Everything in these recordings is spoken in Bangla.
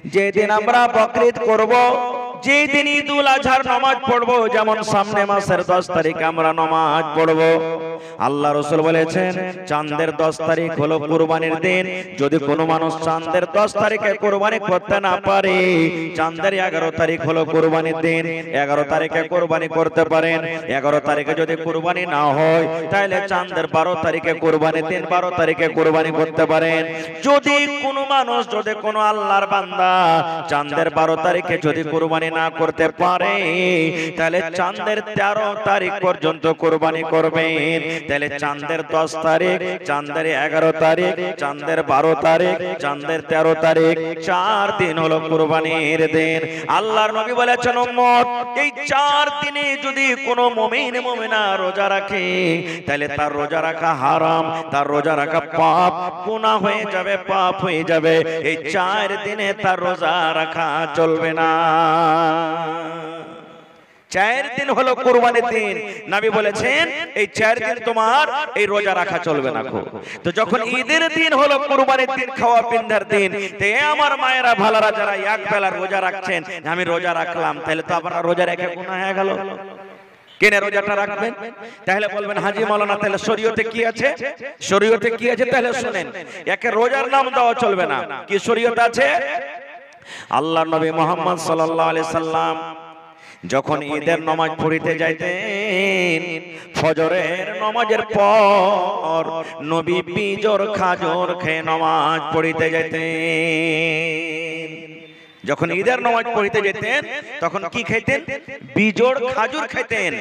যেদিন আমরা বকরিদ করব, যেদিন ঈদুল আজহার নামাজ পড়বো, যেমন সামনে মাসের 10 তারিখ আমরা নামাজ পড়বো, আল্লাহ রাসূল বলেছেন চাঁদের 10 তারিখ হলো কুরবানির দিন। যদি কোনো মানুষ চাঁদের 10 তারিখে কুরবানি করতে না পারে, চাঁদের 11 তারিখ হলো কুরবানির দিন, 11 তারিখে কুরবানি করতে পারেন। 11 তারিখে যদি কুরবানি না হয়, তাহলে চাঁদের 12 তারিখে কুরবানির দিন, 12 তারিখে কুরবানি করতে পারেন। যদি কোনো মানুষ, যদি কোনো আল্লাহর বান্দা চাঁদের 12 তারিখে যদি কুরবানি না করতে পারে, তাহলে চাঁদের 13 তারিখ পর্যন্ত কুরবানি করবেন। তাহলে চাঁদের 10 তারিখ, চাঁদের 11 তারিখ, চাঁদের 12 তারিখ, চাঁদের 13 তারিখ, 4 দিন হলো কুরবানির দিন। আল্লাহর নবী বলেছেন উম্মত, এই 4 দিনে যদি কোনো মুমিন মুমিনা রোজা রাখে, তাহলে তার রোজা রাখা হারাম, তার রোজা রাখা পাপ, গুনাহ হয়ে যাবে, পাপ হয়ে যাবে। এই 4 দিনে তার রোজা রাখা চলবে না। 4 দিন হলো কুরবানির দিন। নবী বলেছেন এই 4 দিন তোমার এই রোজা রাখা চলবে না। তো যখন ঈদের দিন হলো, কুরবানির দিন, খাওয়া পিন্ধার দিন, তে আমার মায়েরা ভালারা যারা এক বেলা রোজা রাখছেন, আমি রোজা রাখলাম, তাহলে তো আপনারা রোজা রেখে গুনাহ হয়ে গেল। কেন রোজাটা রাখবেন? তাহলে বলবেন হাজী মাওলানা তাহলে শরীয়তে কি আছে? শরীয়তে কি আছে? তাহলে শুনেন, একে রোজার নাম দেওয়া চলবে না। কি শরীয়ত আছে? আল্লাহর নবী মুহাম্মদ সাল্লাল্লাহু আলাইহি সাল্লাম যখন ঈদের নামাজ পড়িতে যাইতেন, ফজরের নামাজের পর নবী বিজোড় খাজুর খেয়ে নামাজ পড়িতে যাইতেন। যখন ঈদের নামাজ পড়িতে যেতেন, তখন কি খেতেন? বিজোড় খাজুর খেতেন।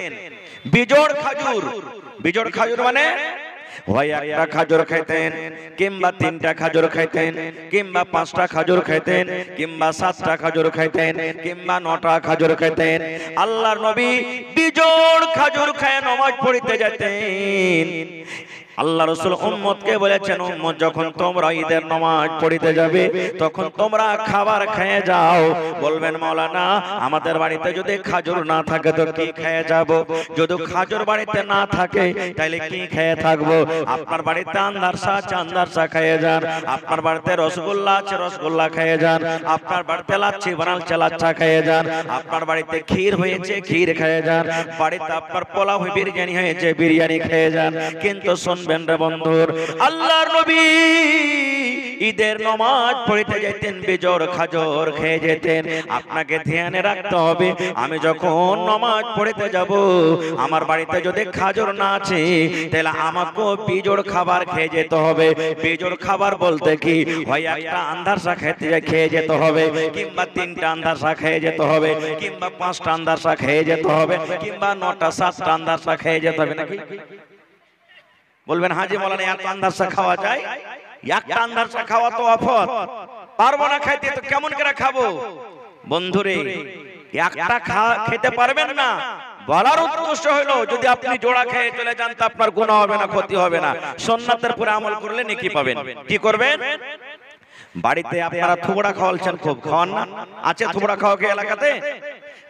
বিজোড় খাজুর, বিজোড় খাজুর মানে হয় একটা খাজুর খাইতেন, কিংবা 3টা খাজুর খাইতেন, কিংবা 5টা খাজুর খাইতেন, কিংবা 7টা খাজুর খাইতেন, কিংবা 9টা খাজুর খাইতেন। আল্লাহর নবী বিজোড় খাজুর খেয়ে নামাজ পড়িতে যেতেন। আল্লাহ রাসূল উম্মতকে বলেছেন, উম্মত যখন তোমরা ঈদের নামাজ পড়িতে যাবে, তখন তোমরা খাবার খেয়ে যাও। বলবেন মাওলানা আমাদের বাড়িতে যদি খাজুর না থাকে তো কি খেয়ে যাব? যদি খাজুর বাড়িতে না থাকে তাহলে কি খেয়ে থাকবো? আপনার বাড়িতে আন্দারসা আছে, আন্দারসা খেয়ে যান। আপনার বাড়িতে রসগোল্লা আছে, রসগোল্লা খেয়ে যান। আপনার বাড়িতে লাচ্ছি বানাচ্ছে, লাচ্ছা খেয়ে যান। আপনার বাড়িতে ক্ষীর হয়েছে, ক্ষীর খেয়ে যান। বাড়িতে আপনার পোলাও বিরিয়ানি হয়েছে, বিরিয়ানি খেয়ে যান। কিন্তু শুনবেন রে বন্ধুর, আল্লাহর নবী ঈদের নামাজ পড়িতে যেতেন, বিজোড় খাজুর খেয়ে যেতেন। আপনাকে ধ্যানে রাখতে হবে, আমি যখন নামাজ পড়িতে যাব, আমার বাড়িতে যদি খাজুর না আছে, তাহলে আমাকে বিজোড় খাবার খেয়ে যেতে হবে। বিজোড় খাবার বলতে কি, হয় একটা আন্দারসা খেয়ে যেতে হবে, কিংবা 3টা আন্দারসা খেয়ে যেতে হবে, কিংবা 5টা আন্দারসা খেয়ে যেতে হবে, কিংবা 9টা 7টা আন্দারসা খেয়ে যেতে হবে। নাকি বলবেন হাজী মাওলানা এত আন্দারসা খাওয়া যায়? একটা আন্দারসা খাওয়া তো আফত, পারবো না খাইতে, তো কেমন করে খাবো? বন্ধুরে, একটা খেতে পারবেন না, বলার উদ্দেশ্য হলো যদি আপনি জোড়া খেয়ে চলে যান তো আপনার গুনাহ হবে না, ক্ষতি হবে না। সুন্নাতের পুরো আমল করলে নেকি পাবেন। কি করবেন? বাড়িতে আপনারা থুবড়া খাওয়ালছেন, খুব খাওয়ান না? আছে থুবড়া খাওয়া কি এলাকাতে?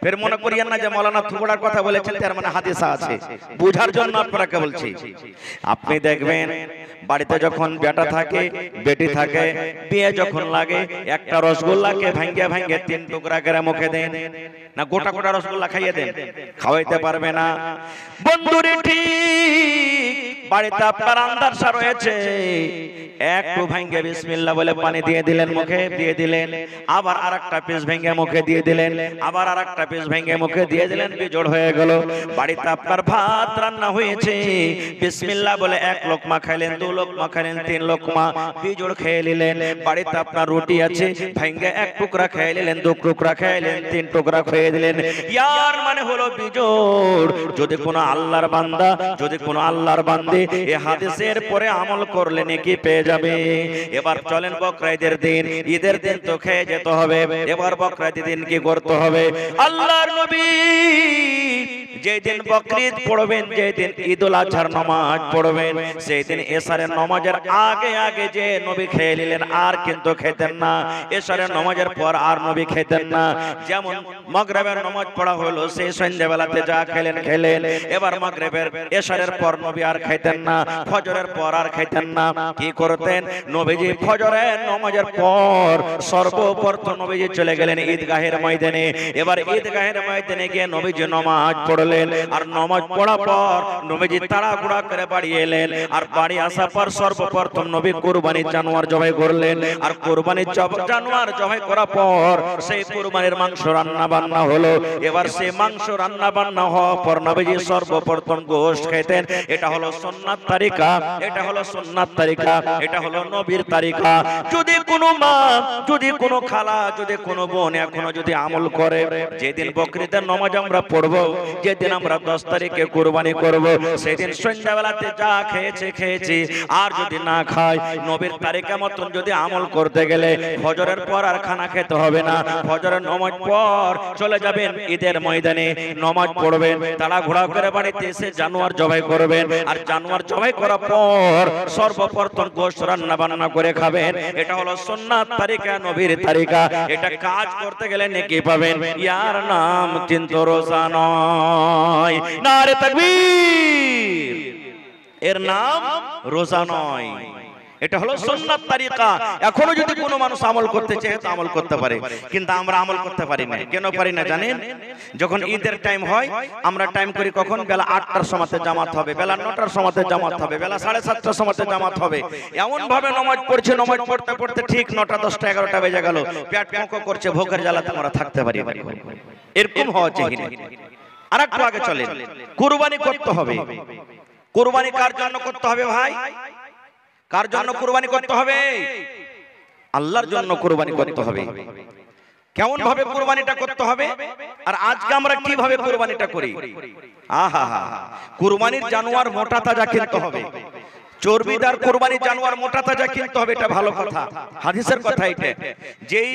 ফের মনে করিয়েন না যে মাওলানা থুবড়ার কথা বলেছেন তার মানে হাদিসা আছে, বুঝার জন্য আপনাকে বলছি। আপনি দেখবেন বাড়িতে যখন বেটা থাকে, বেটি থাকে, বিয়ে যখন লাগে, একটা রসগোল্লাকে ভাঙ্গে ভাঙ্গে 3 টুকরা করে মুখে দেন, না গোটা গোটা রসগোল্লা খাইয়ে দেন? খাওয়াইতে পারবে না। বন্ধুরে ঠিক বাড়িতে আপনার আন্দারসা রয়েছে, একটু ভাঙ্গে বিসমিল্লাহ বলে পানি দিয়ে দিলেন, মুখে দিয়ে দিলেন, আবার আরেকটা পিস ভেঙে মুখে দিয়ে দিলেন, আবার আরেকটা পিস ভেঙে মুখে দিয়ে দিলেন, বিজোড় হয়ে গেল। বাড়িতে আপনার ভাত রান্না হয়েছে, বিসমিল্লাহ বলে 1 লোকমা খাইলেন, 2 লোকমা খাইলেন, 3 লোকমা, বিজোড় খেয়ে নিলেন। বাড়িতে আপনার রুটি আছে, ভেঙে 1 টুকরা খেয়ে নিলেন, 2 টুকরা খেলেন, 3 টুকরা খেয়ে দিলেন। ইয়ার মানে হলো বিজোড়। যদি কোনো আল্লাহর বান্দা, যদি কোনো আল্লাহর বান্দে এই হাদিসের পরে আমল করলে নেকি পেয়ে যাবে। এবার চলেন বকরা ঈদের দিন, ঈদের দিন তো খেয়ে যেতে হবে। এবার বকরা ঈদের দিন কি করতে হবে? আল্লাহর নবী যেদিন বকরিদ পড়বেন, যেদিন ঈদুল আজহার নামাজ পড়বেন, সেই দিন এশারের নামাজের আগে আগে যে নবী খেয়ে নিলেন আর কিন্তু খেতেন না। এশারের নামাজের পর আর নবী খেতেন না। যেমন মাগরিবের নামাজ পড়া হলো, সেই সন্ধ্যাবেলাতে যা খেলেন খেলেন, এবার মাগরিবের এশারের পর নবী আর খেতেন খাইতেন না, ফজরের পর আর খাইতেন না। কি করতেন? নবীজি ফজরের নামাজের পর সর্বপ্রথম নবীজি চলে গেলেন ঈদগাহের ময়দানে। এবার ঈদগাহের ময়দানে গিয়ে নবীজি নামাজ পড়লেন। আর নামাজ পড়ার পর নবীজি তাড়াহুড়া করে বাড়ি এলেন। আর বাড়ি আসার পর সর্বপ্রথম নবী কুরবানির জানোয়ার জবাই করলেন। আর কুরবানির জানোয়ার জবাই করার পর সেই কুরবানির মাংস রান্না বান্না হলো। এবার সেই মাংস রান্না বান্না হওয়ার পর নবীজি সর্বপ্রথম গোশত খেতেন। এটা হলো সুন্নাত তরিকা, এটা হলো সুন্নাত তরিকা, এটা হলো নবীর তরিকা। যদি কোনো মা, যদি কোনো খালা, যদি কোনো বোন এখনো যদি আমল করে, যেদিন বকরিদের নামাজ আমরা পড়বো, যেদিন আমরা 10 তারিখে কুরবানি করব, সেদিন সন্ধ্যাবেলাতে যা খেয়েছি, আর যদি না খায় নবীর তারিকা মতন যদি আমল করতে গেলে ফজরের পর আর খানা খেতে হবে না। ফজরের নামাজ পর চলে যাবেন ঈদের ময়দানে, নামাজ পড়বেন, তাড়াহুড়া করে বাড়িতে এসে জানোয়ার জবাই করবেন। আর জানোয়ার জবাই করার পর সর্বপ্রথম গোশত রান্না বান্না করে খাবেন। এটা হলো সুন্নাত তরিকা, নবীর তরিকা। এটা কাজ করতে গেলে নেকি পাবেন। ইয়ার নাম কিন্তু রোজা নয়। নারে তাকবীর! এর নাম রোজা নয়, এটা হলো সুন্নাত তরিকা। এখনো যদি কোনো মানুষ আমল করতে চায় তো আমল করতে পারে, কিন্তু আমরা আমল করতে পারি না। কেন পারি না জানেন? যখন ঈদের টাইম হয় আমরা টাইম করি কখন? বেলা 8টার সময়তে জামাত হবে, বেলা 9টার সময়তে জামাত হবে, বেলা 7:30টার সময়তে জামাত হবে। এমন ভাবে নামাজ পড়ছে, নামাজ পড়তে পড়তে ঠিক 9টা, 10টা, 11টা বেজে গেল। পেট মোকো করছে, ভোগের জ্বালাতে আমরা থাকতে পারি না। এরকম হওয়া চাই না। আরেকটু আগে চলেন, কুরবানি করতে হবে। কুরবানি কার জন্য করতে হবে ভাই? কার জন্য কুরবানি করতে হবে? আল্লাহর জন্য কুরবানি করতে হবে। কেমন ভাবে কুরবানিটা করতে হবে? আর আজকে আমরা কিভাবে কুরবানিটা করি? আহা, কুরবানির জানোয়ার মোটা তাজা কিনতে হবে। চর্বিদার কুরবানির জানোয়ার মোটা তাজা কিনতে হবে, এটা ভালো কথা, হাদিসের কথা এটা। যেই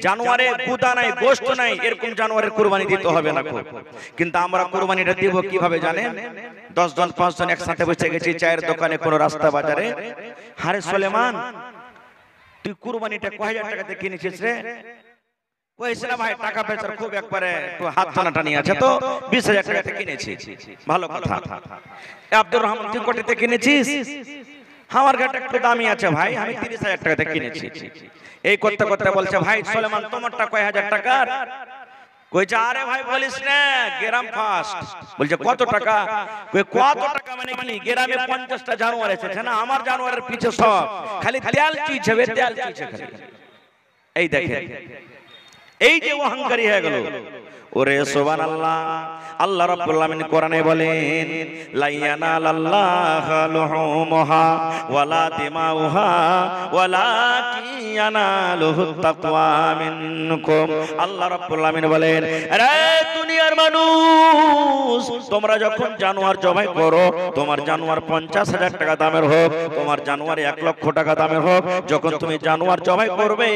জানোয়ারে গুদা নাই, গোশত নাই, এরকম জানোয়ারের কুরবানি দিতে হবে না। কিন্তু আমরা কুরবানিটা দিব কিভাবে জানেন? 10 জন 5 জন একসাথে বসে গেছি চায়ের দোকানে, কোন রাস্তা বাজারে। হারে সুলেমান, তুই কুরবানিটা কয় হাজার টাকাতে কিনেছিস রে? কইছে না ভাই, টাকা পয়সার খুব একবারে একটু হাত টানাটানি আছে, তো 20,000 টাকাতে কিনেছি। ভালো কথা। আব্দুর রহমান, তুই কোটিতে কিনেছিস? আমার গাটা একটু দামি আছে ভাই, আমি 30,000 টাকাতে কিনেছি। এই করতে করতে বলছে, ভাই সুলেমান তোমারটা কয় হাজার টাকার? কইছে, আরে ভাই বলিস না, গ্রাম ফার্স্ট। বলছে কত টাকা? কই কত টাকা মানে কি? গ্রামে 50টা জানোয়ার এসেছে না, আমার জানোয়ারের পিছে সব খালি তেল চুইছে, তেল চুইছে খালি। এই দেখেন, এই যে অহংকারী হয়ে গেল। ওরে সুবহানাল্লাহ, আল্লাহ রাব্বুল আলামিন কোরআনে বলেন, লা ইয়ানালাল্লাহু লুহুমুহা ওয়ালা দিমাউহা ওয়ালাকিন ইয়ানালুহুত তাকওয়া মিনকুম। আল্লাহ রাব্বুল আলামিন বলেন, আরে দুনিয়ার মানুষ, তোমরা যখন জানোয়ার জবাই করো, তোমার জানোয়ার 50,000 টাকা দামের হোক, তোমার জানোয়ার 1 লক্ষ টাকা দামের হোক, যখন তুমি জানোয়ার জবাই করবে,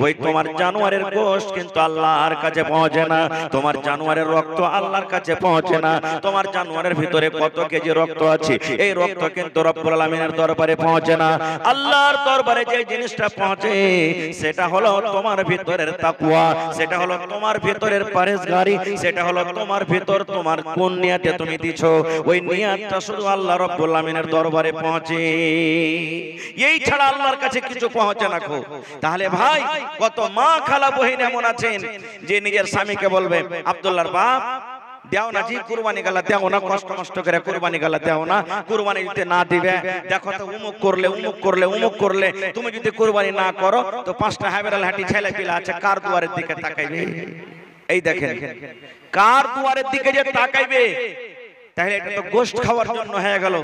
ওই তোমার জানোয়ারের গোশত কিন্তু আল্লাহর কাছে পৌঁছে না। তোমার জানোয়ারের রক্ত আল্লাহর কাছে পৌঁছে না। তোমার জানোয়ারের ভিতরে কত কেজি রক্ত আছে, এই রক্ত কিন্তু রব্বুল আলামিনের দরবারে পৌঁছে না। আল্লাহর দরবারে যে জিনিসটা পৌঁছে, সেটা হলো তোমার ভিতরের তাকওয়া, সেটা হলো তোমার ভিতরের পরহেজগারি, সেটা হলো তোমার ভিতর তোমার কোন নিয়তে তুমি দিছো, ওই নিয়তটা শুধু আল্লাহ রব্বুল আলামিনের দরবারে পৌঁছে। এই ছাড়া আল্লাহর কাছে কিছু পৌঁছে না। তাহলে ভাই, কত মা খালা বহিন এমন আছেন যে নিজের স্বামীকে বলবে, আব্দুল্লাহর বাপ দেও না জি, কুরবানি গালা দেও না, কষ্ট কষ্ট করে কুরবানি গালা দেও না, কুরবানি দিতে না দিবে, দেখো তো উমুক করলে উমুক করলে উমুক করলে, তুমি যদি কুরবানি না করো তো 5টা হাবেরাল হাঁটি ছেলে পিলা আছে, কার দুয়ারের দিকে তাকাইবে? এই দেখেন, কার দুয়ারের দিকে যে তাকাইবে, তাহলে এটা তো গোশত খাওয়ার জন্য হয়ে গেল,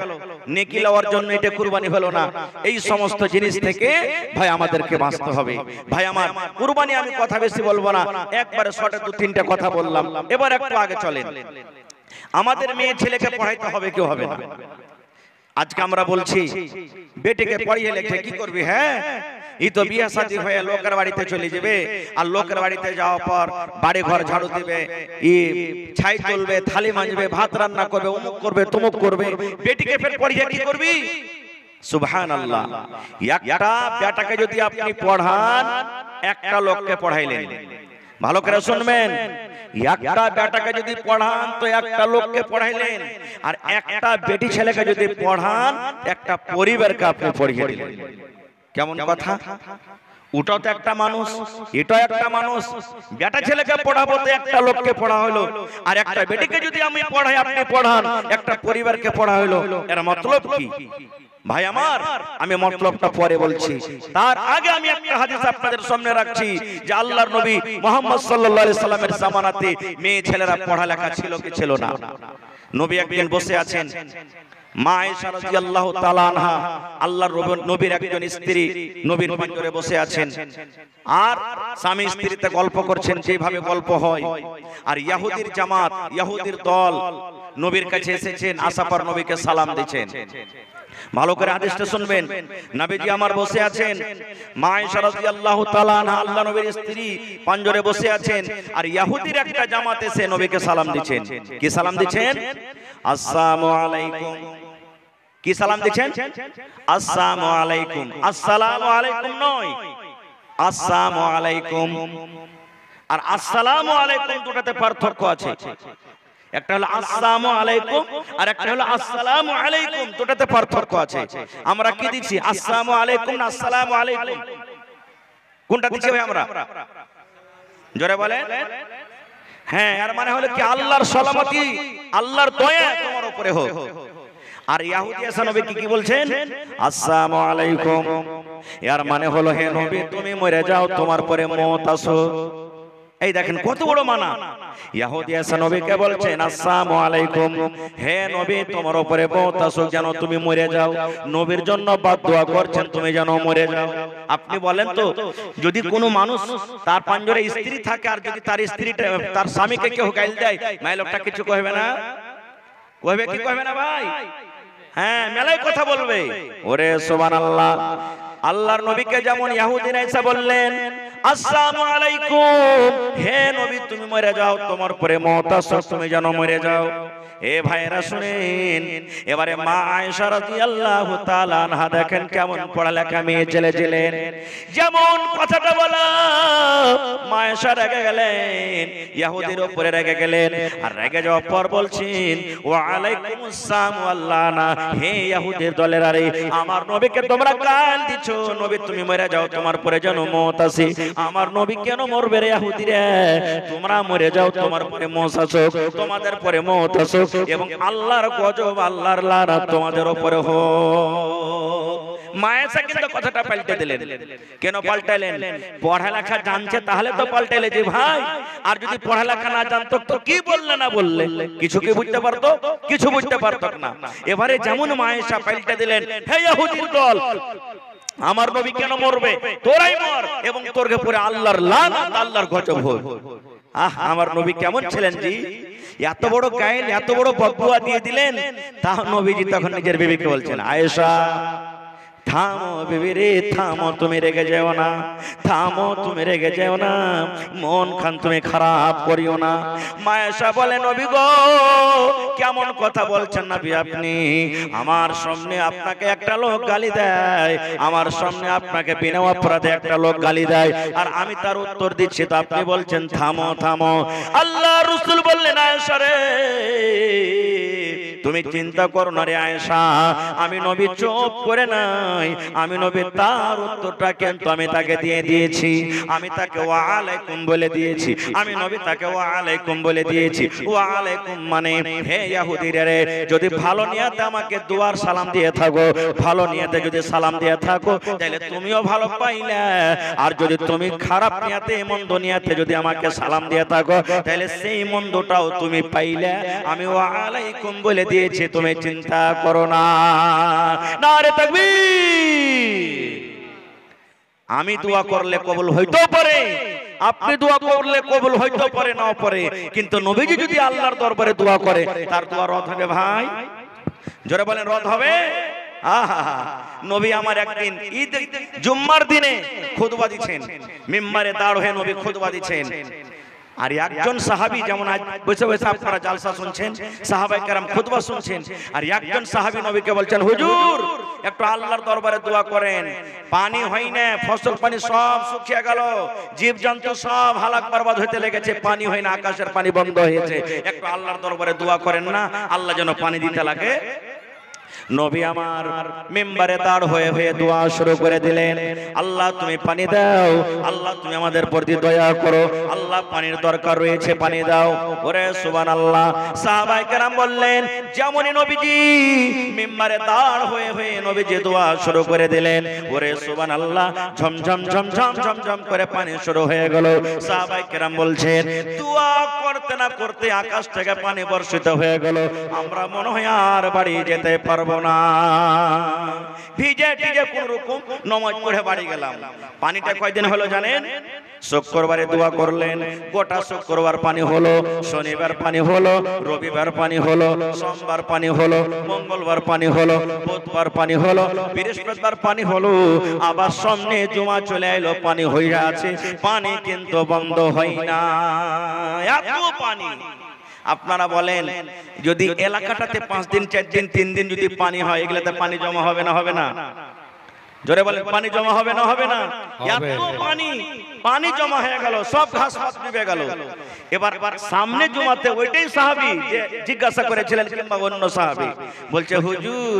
নেকি লওয়ার জন্য এটা কুরবানি হলো না। এই সমস্ত জিনিস থেকে ভাই আমাদেরকে বাঁচতে হবে। ভাই আমার, কুরবানি আমি কথা বেশি বলবো না, একবারে শর্টে 2-3টা কথা বললাম। এবার একটু আগে চলেন, আমাদের মেয়ে ছেলেকে পড়াইতে হবে, কেউ হবে না। আজকে আমরা বলছি বেটিকে পড়িয়ে লেখে কি করবি? হ্যাঁ, এই তো বিয়ে শাদী হয়ে লোকের বাড়িতে চলে যাবে, আর লোকের বাড়িতে যাওয়ার পর বাড়ি ঘর ঝাড়ু দিবে, ছাই তুলবে, থালি মাজবে, ভাত রান্না করবে, অমুক করবে, তমুক করবে। বেটিকে ফের পড়িয়ে কি করবি? সুবহানাল্লাহ, একটা বেটাকে যদি আপনি পড়ান, একটা লোককে পড়াইলেন, ভালো করে শুনবেন, একটা বেটাকে যদি পড়ান তো একটা লোককে পড়াইলেন, আর একটা বেটি ছেলেকে যদি পড়ান একটা পরিবারকে আপনি পড়িয়ে দিলেন। কেমন কথা? ওটাও তো একটা মানুষ, এটাও একটা মানুষ। বেটা ছেলেকে পড়াবো তো একটা লোককে পড়া হলো, আর একটা বেটিকে যদি আমি পড়াই আপনি পড়ান একটা পরিবারকে পড়া হলো। এর মতলব কি ভাই আমার? আমি মতলবটা পরে বলছি, তার আগে আমি একটা হাদিস আপনাদের সামনে রাখছি যে আল্লাহর নবী মুহাম্মদ সাল্লাল্লাহু আলাইহি সাল্লামের জামানাতে মেয়ে ছেলেরা পড়ালেখা ছিল কি ছিল না? নবী একদিন বসে আছেন, মা আয়েশা রাদিয়াল্লাহু তাআলা আনহা আল্লাহর নবীর একজন স্ত্রী নবীর পাঞ্জরে বসে আছেন, আর স্বামী স্ত্রীতে গল্প করছেন যেভাবে গল্প হয়। আর ইহুদির জামাত, ইহুদির দল নবীর কাছে এসেছেন, আসার পর নবীকে সালাম দিচ্ছেন। ভালো করে হাদিসটা শুনবেন। নবীজি আমার বসে আছেন, মা আয়েশা রাদিয়াল্লাহু তাআলা আনহা আল্লাহর নবীর স্ত্রী পাঞ্জরে বসে আছেন, আর ইহুদির একটা জামাত এসে নবীকে সালাম দিচ্ছেন। কি সালাম দিচ্ছেন? আসসালামু আলাইকুম। কি সালাম দিচ্ছেন? আসসালামু আলাইকুম। আসসালামু আলাইকুম নয়, আসসালামু আলাইকুম। আর আসসালামু আলাইকুম দুটাতে পার্থক্য আছে। একটা হলো আসসালামু আলাইকুম আর একটা হলো আসসালামু আলাইকুম, দুটাতে পার্থক্য আছে। আমরা কি দিচ্ছি? আসসালামু আলাইকুম না আসসালামু আলাইকুম? কোনটা দিচ্ছি ভাই আমরা? জোরে বলেন। হ্যাঁ, এর মানে হলো কি আল্লাহর সালামতি, আল্লাহর দয়া তোমার উপরে হোক। আর ইহুদি এসে নবী কি বলছেন? আসসালামু আলাইকুম। এর মানে হলো হে নবী তুমি মরে যাও, তোমার পরে মওত আসুক। এই দেখেন কত বড় মানা। ইহুদি এসে নবীকে বলছেন আসসালামু আলাইকুম, হে নবী তোমার উপরে মওত আসুক, যেন তুমি মরে যাও। নবীর জন্য বদদুয়া করছেন তুমি যেন মরে যাও। আপনি বলেন তো, যদি কোনো মানুষ তার পাঞ্জরে স্ত্রী থাকে আর যদি তার স্ত্রীটা তার স্বামীকে কেউ গাইল দেয়, মাই লোকটা কিছু কইবে না? কইবে কি কইবে না ভাই? হ্যাঁ, মেলাই কথা বলবে। ওরে সুবহানাল্লাহ। আল্লাহর নবীকে যেমন ইহুদিরা এসে বললেন আসসালামু আলাইকুম, হে নবী তুমি মরে যাও, তোমার পরে মওত আসুক, তুমি যেন মরে যাও। এ ভাইরা শুনেন, এবারে মা আয়েশা রাদিয়াল্লাহু তাআলা আনহা দেখেন কেমন পড়ালেখা মেয়ে ছেলে ছিলেন। যেমন কথাটা বলা, মা আয়েশা রেগে গেলেন, ইহুদির উপরে রেগে গেলেন, আর রেগে যাওয়ার পর বলছেন ওয়া আলাইকুমুস সালাম আল্লাহনা, হে ইহুদির দলের আরে আমার নবীকে তোমরা গাল দিছো, নবী তুমি মরে যাও, তোমার পরে যেন মওত আসে। আমার নবী কেন মরবে রে ইহুদিরা? তোমরা মরে যাও, তোমার পরে মওত আসুক, তোমাদের পরে মওত আসুক, এবং আল্লাহর গজব আল্লাহর লানত তোমাদের উপরে হোক। মায়েশা কিন্তু কথাটা পাল্টে দিলেন। কেন পাল্টালেন? পড়ালেখা জানছে তাহলে তো পাল্টাইলে যে ভাই, আর যদি পড়ালেখা না জানতো তো কি বললে না বললে? কিছু কি বুঝতে পারতো? কিছু বুঝতে পারতো না। এবারে যেমন মায়েশা পাল্টে দিলেন, হে ইহুদির দল আমার নবী কেন মরবে? তোরাই মর, এবং তোরকে পরে আল্লাহর লানত আল্লাহর গজব হোক। আহ, আমার নবী কেমন ছিলেন জি? এত বড় গায়েল, এত বড় বদদুয়া দিয়ে দিলেন। তা নবীজি তখন নিজের বিবিকে বলছেন আয়েশা থামো বিবি রে, থামো, তুমি রেগে যেও না, থামো তুমি রেগে যেও না, মন খান তুমি খারাপ করিও না। মা আয়েশা বলে নবী গো কেমন কথা বলছেন নবী আপনি? আমার সামনে আপনাকে একটা লোক গালি দেয়, আমার সামনে আপনাকে বিনা অপরাধে একটা লোক গালি দেয়, আর আমি তার উত্তর দিচ্ছি, তো আপনি বলছেন থামো থামো। আল্লাহ রাসূল বললেন আয়েশা রে তুমি চিন্তা করো না রে আয়েশা, আমি নবী চুপ করে নাই, আমি নবী তার উত্তরটা কিন্তু আমি তাকে দিয়ে দিয়েছি। আমি তাকে ওয়া আলাইকুম বলে দিয়েছি, আমি নবী তাকে ওয়া আলাইকুম বলে দিয়েছি। ওয়া আলাইকুম মানে হে ইহুদিরা রে, যদি ভালো নিয়তে আমাকে দুয়ার সালাম দিয়ে থাকো, ভালো নিয়তে যদি সালাম দিয়ে থাকো তাহলে তুমিও ভালো পাইলে, আর যদি তুমি খারাপ নিয়তে মন্দ নিয়তে যদি আমাকে সালাম দিয়ে থাকো তাহলে সেই মন্দটাও তুমি পাইলে। আমি ওয়া আলাইকুম বলে দিয়েছি, তুমি চিন্তা করো না। নারে তাকবীর। আমি দোয়া করলে কবুল হইতেও পারে, আপনি দোয়া করলে কবুল হইতেও পারে, নাও পারে, কিন্তু নবীজি যদি আল্লাহর দরবারে দোয়া করে তার দোয়া রদ হবে ভাই? জোরে বলেন রদ হবে? নবী আমার একদিন ঈদ জুম্মার দিনে খুতবা দিচ্ছেন, মিম্বারে দাঁড় হয়ে নবী খুতবা দিচ্ছেন। আর একজন সাহাবী, যেমন আজ বসে বসে আপনারা জালসা শুনছেন, সাহাবায়ে কেরাম খুতবা শুনছেন, আর একজন সাহাবী নবীকে বলছেন, হুজুর একটু আল্লাহর দরবারে দোয়া করেন, পানি হয় না, ফসল পানি সব শুকিয়ে গেল, জীবজন্তু সব হালাক বরবাদ হতে লেগেছে, পানি হয় না, আকাশের পানি বন্ধ হয়েছে, একটু আল্লাহর দরবারে দোয়া করেন না, আল্লাহ যেন পানি দিতে লাগে। নবী আমার মিম্বারে দাঁড় হয়ে হয়ে দোয়া শুরু করে দিলেন, আল্লাহ তুমি পানি দাও, আল্লাহ তুমি আমাদের প্রতি দয়া করো, আল্লাহ পানির দরকার রয়েছে, পানি দাও। ওরে সুবহানাল্লাহ। সাহাবায়ে কেরাম বললেন, যেমনই নবীজি মিম্বারে দাঁড় হয়ে হয়ে নবীজি দোয়া শুরু করে দিলেন, ওরে সুবহানাল্লাহ, ঝমঝম ঝমঝম ঝমঝম করে পানি শুরু হয়ে গেল। সাহাবায়ে কেরাম বলছেন, দোয়া করতে না করতে আকাশ থেকে পানি বর্ষিত হয়ে গেল, আমরা মনে হয় আর বাড়ি যেতে পারবো না। ভিজে টিজে কোন রকম নামাজ পড়ে বাড়ি গেলাম। পানিটা কয়দিন হলো জানেন? শুক্রবারে দোয়া করলেন, গোটা শুক্রবার পানি হলো, শনিবার পানি হলো, রবিবার পানি হলো, সোমবার পানি হলো, মঙ্গলবার পানি হলো, বুধবার পানি হলো, বৃহস্পতিবার পানি হলো, আবার সামনে জুমা চলে এলো, পানি হয়ে আছে, পানি কিন্তু বন্ধ হয় না, এত পানি। আপনারা বলেন, যদি এলাকাটাতে 5 দিন 4 দিন 3 দিন যদি পানি হয়, এগুলাতে পানি জমা হবে না হবে না? জোরে বলেন, পানি জমা হবে না হবে না? এত পানি, পানি জমা হয়ে গেল, সব ঘাস পাত ডুবে গেল। এবার সামনে জুমাতে ওইটাই সাহাবী যে জিজ্ঞাসা করেছিলেন, কিংবা অন্য সাহাবী বলছে, হুজুর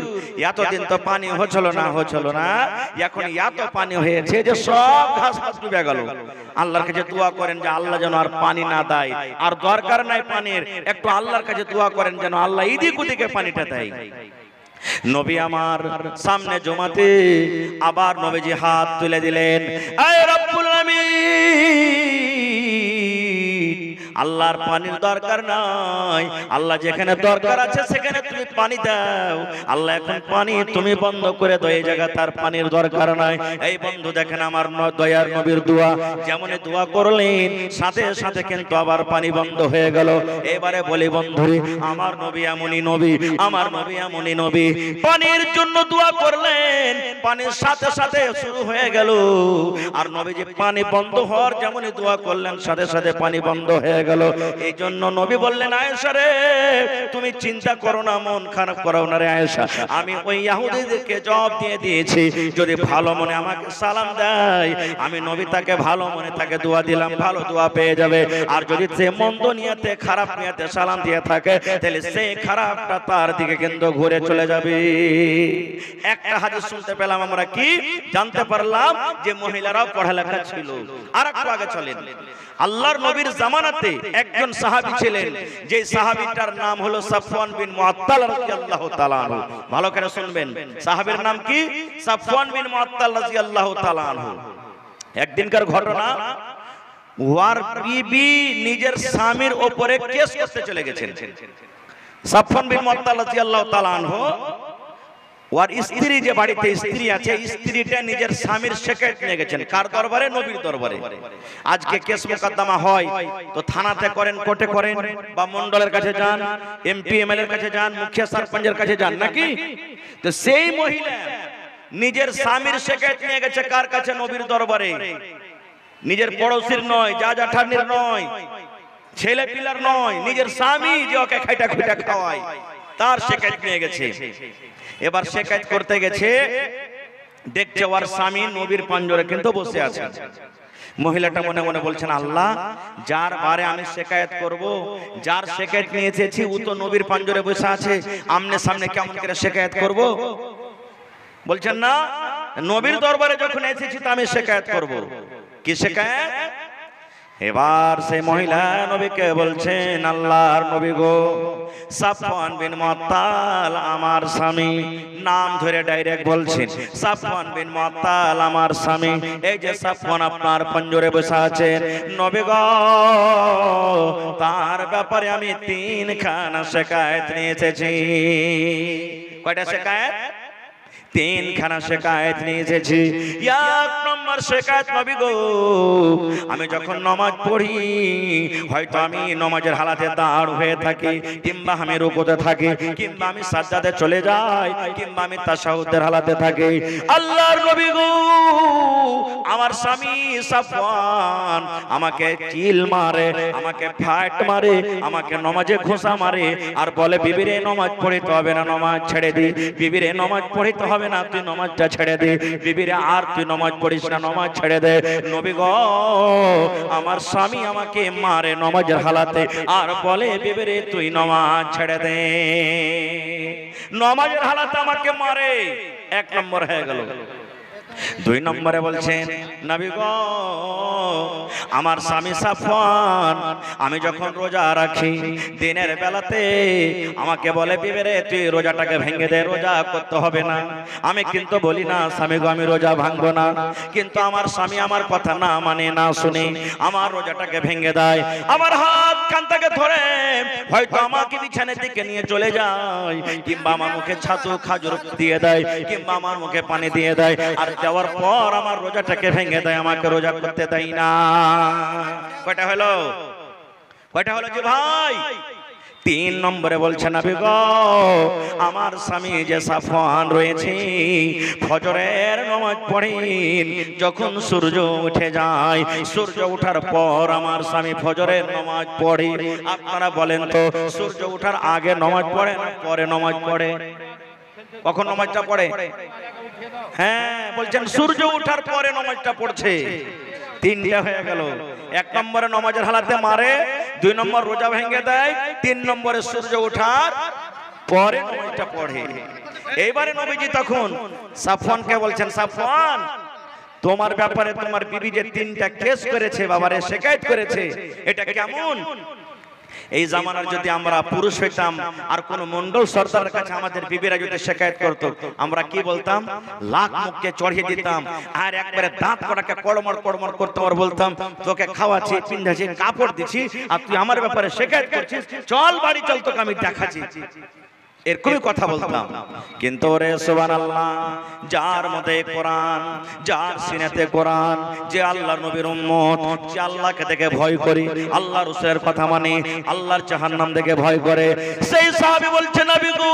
এতদিন তো পানি হচ্ছিল না, এখন এত পানি হয়েছে যে সব ঘাস পাত ডুবে গেল। আল্লাহর কাছে দোয়া করেন যে আল্লাহ যেন আর পানি না দেয়, আর দরকার নাই পানির, একটু আল্লাহর কাছে দোয়া করেন যেন আল্লাহ এদিক ওদিকে পানিটা দেয়। নবী আমার সামনে জমাতে আবার নবীজি হাত তুলে দিলেন, আয় রব্বুল আলামিন, আল্লাহর পানির দরকার নাই, আল্লাহ যেখানে দরকার আছে সেখানে তুমি পানি দাও, আল্লাহ এখন পানি তুমি বন্ধ করে দাও, এই জায়গা তার পানির দরকার নাই। এই বন্ধু দেখেন আমার দয়ার নবীর দোয়া, যেমন দোয়া করলেন সাথে সাথে কিন্তু আবার পানি বন্ধ হয়ে গেল। এবারে বলি বন্ধুরে, আমার নবী এমনই নবী, আমার নবী এমনই নবী, পানির জন্য দোয়া করলেন, পানির সাথে সাথে শুরু হয়ে গেল, আর নবীজি পানি বন্ধ হওয়ার যেমনই দোয়া করলেন সাথে সাথে পানি বন্ধ হয়ে গেল। এই জন্য নবী বললেন, আয়েশা রে তুমি চিন্তা করো না, মন খারাপ করো না রে আয়েশা, আমি ওই ইহুদিদেরকে জবাব দিয়ে দিয়েছি, যদি ভালো মনে আমাকে সালাম দেয়, আমি নবী তাকে ভালো মনে তাকে দোয়া দিলাম, ভালো দোয়া পেয়ে যাবে, আর যদি সে মন্দ নিয়তে খারাপ নিয়তে সালাম দিয়ে থাকে, তাহলে সেই খারাপটা তার দিকে কিন্তু ঘুরে চলে যাবে। একটা হাদিস শুনতে পেলাম আমরা, কি জানতে পারলাম যে মহিলারাও পড়ালেখা ছিল। আর একটু আগে চলেন, আল্লাহর নবীর জামানাতে একজন সাহাবী ছিলেন, যে সাহাবীটার নাম হলো সাফওয়ান বিন মুআত্তাল রাদিয়াল্লাহু তাআলা আনহু। ভালো করে শুনবেন, সাহাবীর নাম কি? সাফওয়ান বিন মুআত্তাল রাদিয়াল্লাহু তাআলা আনহু। একদিনকার ঘটনা, ওয়ার বিবি নিজের স্বামীর উপরে কেস করতে চলে গেছেন। সাফওয়ান বিন মুআত্তাল রাদিয়াল্লাহু তাআলা আনহু, ওর স্ত্রী যে বাড়িতে স্ত্রী আছে, স্ত্রীটা নিজের স্বামীর শিকায়ত নিয়ে গেছেন। কার দরবারে? নবীর দরবারে। আজকে কেস মোকদ্দমা হয় তো থানাতে করেন, কোর্টে করেন, বা মন্ডলের কাছে যান, এমপি এমএলএ এর কাছে যান, মুখিয়া সরপঞ্চের কাছে যান নাকি? তো সেই মহিলা নিজের স্বামীর শিকায়ত নিয়ে গেছে কার কাছে? নবীর দরবারে। নিজের পড়োশির নয়, যা ঠান্নির নয়, ছেলে পিলার নয়, নিজের স্বামী যে ওকে খাইটা খুইটা খাওয়ায়, তার শিকায়ত নিয়ে গেছে। এবার শিকায়ত করতে গেছে, দেখছে ওর স্বামী নবীর পাঞ্জরে কিন্তু বসে আছে। মহিলাটা মনে মনে বলছেন, আল্লাহ, যার বারে আমি শিকায়ত করব, যার শিকায়ত নিয়ে এসেছি ও তো নবীর পাঞ্জরে বসে আছে, আমনে সামনে কেমন করে শিকায়ত করব? বলছেন না, নবীর দরবারে যখন এসেছি তো আমি শিকায়ত করব। কি শিকায়ত? এবার সেই মহিলা নবীকে বলছেন, আল্লাহর নবী গো, সাফওয়ান বিন মুআত্তাল আমার স্বামী, নাম ধরে ডাইরেক্ট বলছেন, সাফওয়ান বিন মুআত্তাল আমার স্বামী, এই যে সাফওয়ান আপনার পঞ্জরে বসে আছেন, নবী গো, তার ব্যাপারে আমি 3খানা শিকায়ত নিয়ে এসেছি। কয়টা শিকায়ত? তিনখানা শিকায়েত নিয়ে এসেছি। এক নম্বর শিকায়েত, নবী গো আমি যখন নামাজ পড়ি হয়তো আমি নামাজের হালাতে দাঁড় হয়ে থাকি, কিংবা আমি রুকুতে থাকি, কিংবা আমি সাজদাতে চলে যাই, কিংবা আমি তাশাহুদের হালাতে থাকি। আল্লাহর নবী গো আমার স্বামী সাফওয়ান আমাকে চিল মারে, আমাকে ফাট মারে, আমাকে নামাজে ঘোষা মারে আর বলে বিবিরে নামাজ পড়িতে হবে না, নামাজ ছেড়ে দি। বিবিরে নামাজ পড়িতে হবে না, তুই নামাজটা ছেড়ে দে। বিবিরে আর তুই নামাজ পড়িস না, নামাজ ছেড়ে দে। নবী গো আমার স্বামী আমাকে মারে নামাজের হালাতে আর বলে বিবিরে তুই নামাজ ছেড়ে দে। নামাজের হালাতে আমাকে মারে, এক নম্বর হয়ে গেল। দুই নম্বরে বলছেন নবী গো আমার স্বামী সাফওয়ান আমি যখন রোজা রাখি দিনের বেলাতে আমাকে বলে বিবিরে তুই রোজাটাকে ভেঙে দে, রোজা করতে হবে না। আমি কিন্তু বলি না স্বামী গো আমি রোজা ভাঙবো না, কিন্তু আমার স্বামী আমার কথা না মানে না শুনে আমার রোজাটাকে ভেঙে দেয়। আমার হাত কান থেকে ধরে হয়তো আমাকে বিছানার দিকে নিয়ে চলে যায়, কিংবা আমার মুখে ছাতু খাজুর দিয়ে দেয়, কিংবা আমার মুখে পানি দিয়ে দেয়, আর যাওয়ার পর আমার রোজাটাকে ভেঙে দেয়, আমাকে রোজা করতে দেয় না। কয়টা হলো? কয়টা হলো যে ভাই? তিন নম্বরে বলছেন নবী গো আমার স্বামী যে সাফওয়ান রয়েছে ফজরের নামাজ পড়েন যখন সূর্য উঠে যায়, সূর্য ওঠার পর আমার স্বামী ফজরের নামাজ পড়ে। আপনারা বলেন তো সূর্য ওঠার আগে নামাজ পড়ে না পরে নামাজ পড়ে? কখন নামাজটা পড়ে? হ্যাঁ বলছেন সূর্য ওঠার পরে নামাজটা পড়ছে। তিনটা হয়ে গেল। এক নম্বরে নামাজের হালাতে মারে, দুই নম্বর রোজা ভেঙে দেয়, তিন নম্বরে সূর্য ওঠার পরে নামাজটা পড়ে। এইবারে নবীজি তখন সাফওয়ানকে বলছেন সাফওয়ান তোমার ব্যাপারে তোমার বিবি যে তিনটা কেস করেছে বাবারে, শিকায়েত করেছে, এটা কেমন? এই জামানার যদি আমরা পুরুষ হইতাম আর কোন মন্ডল সর্দারের কাছে আমাদের বিবিরা যদি শিকায়েত করতো, আমরা কি বলতাম? লাখ মুখকে চড়িয়ে দিতাম আর একবারে দাঁত কটাকে কড়মড় কড়মড় করতে আর বলতাম তোকে খাওয়াচ্ছি, পিন্ধাচ্ছি, কাপড় দিচ্ছি, আর তুই আমার ব্যাপারে শিকায়েত করছিস, চল বাড়ি চল তোকে আমি দেখাচ্ছি। এরকমই কথা বলতাম। কিন্তু রে সুবহানাল্লাহ, যার মধ্যে কোরআন, যার সিনাতে কোরআন, যে আল্লাহর নবীর উম্মত, যে আল্লাহকে দেখে ভয় করে, আল্লাহর রাসূলের কথা মানে, আল্লাহর জাহান্নাম দেখে ভয় করে, সেই সাহাবী বলছে নবী গো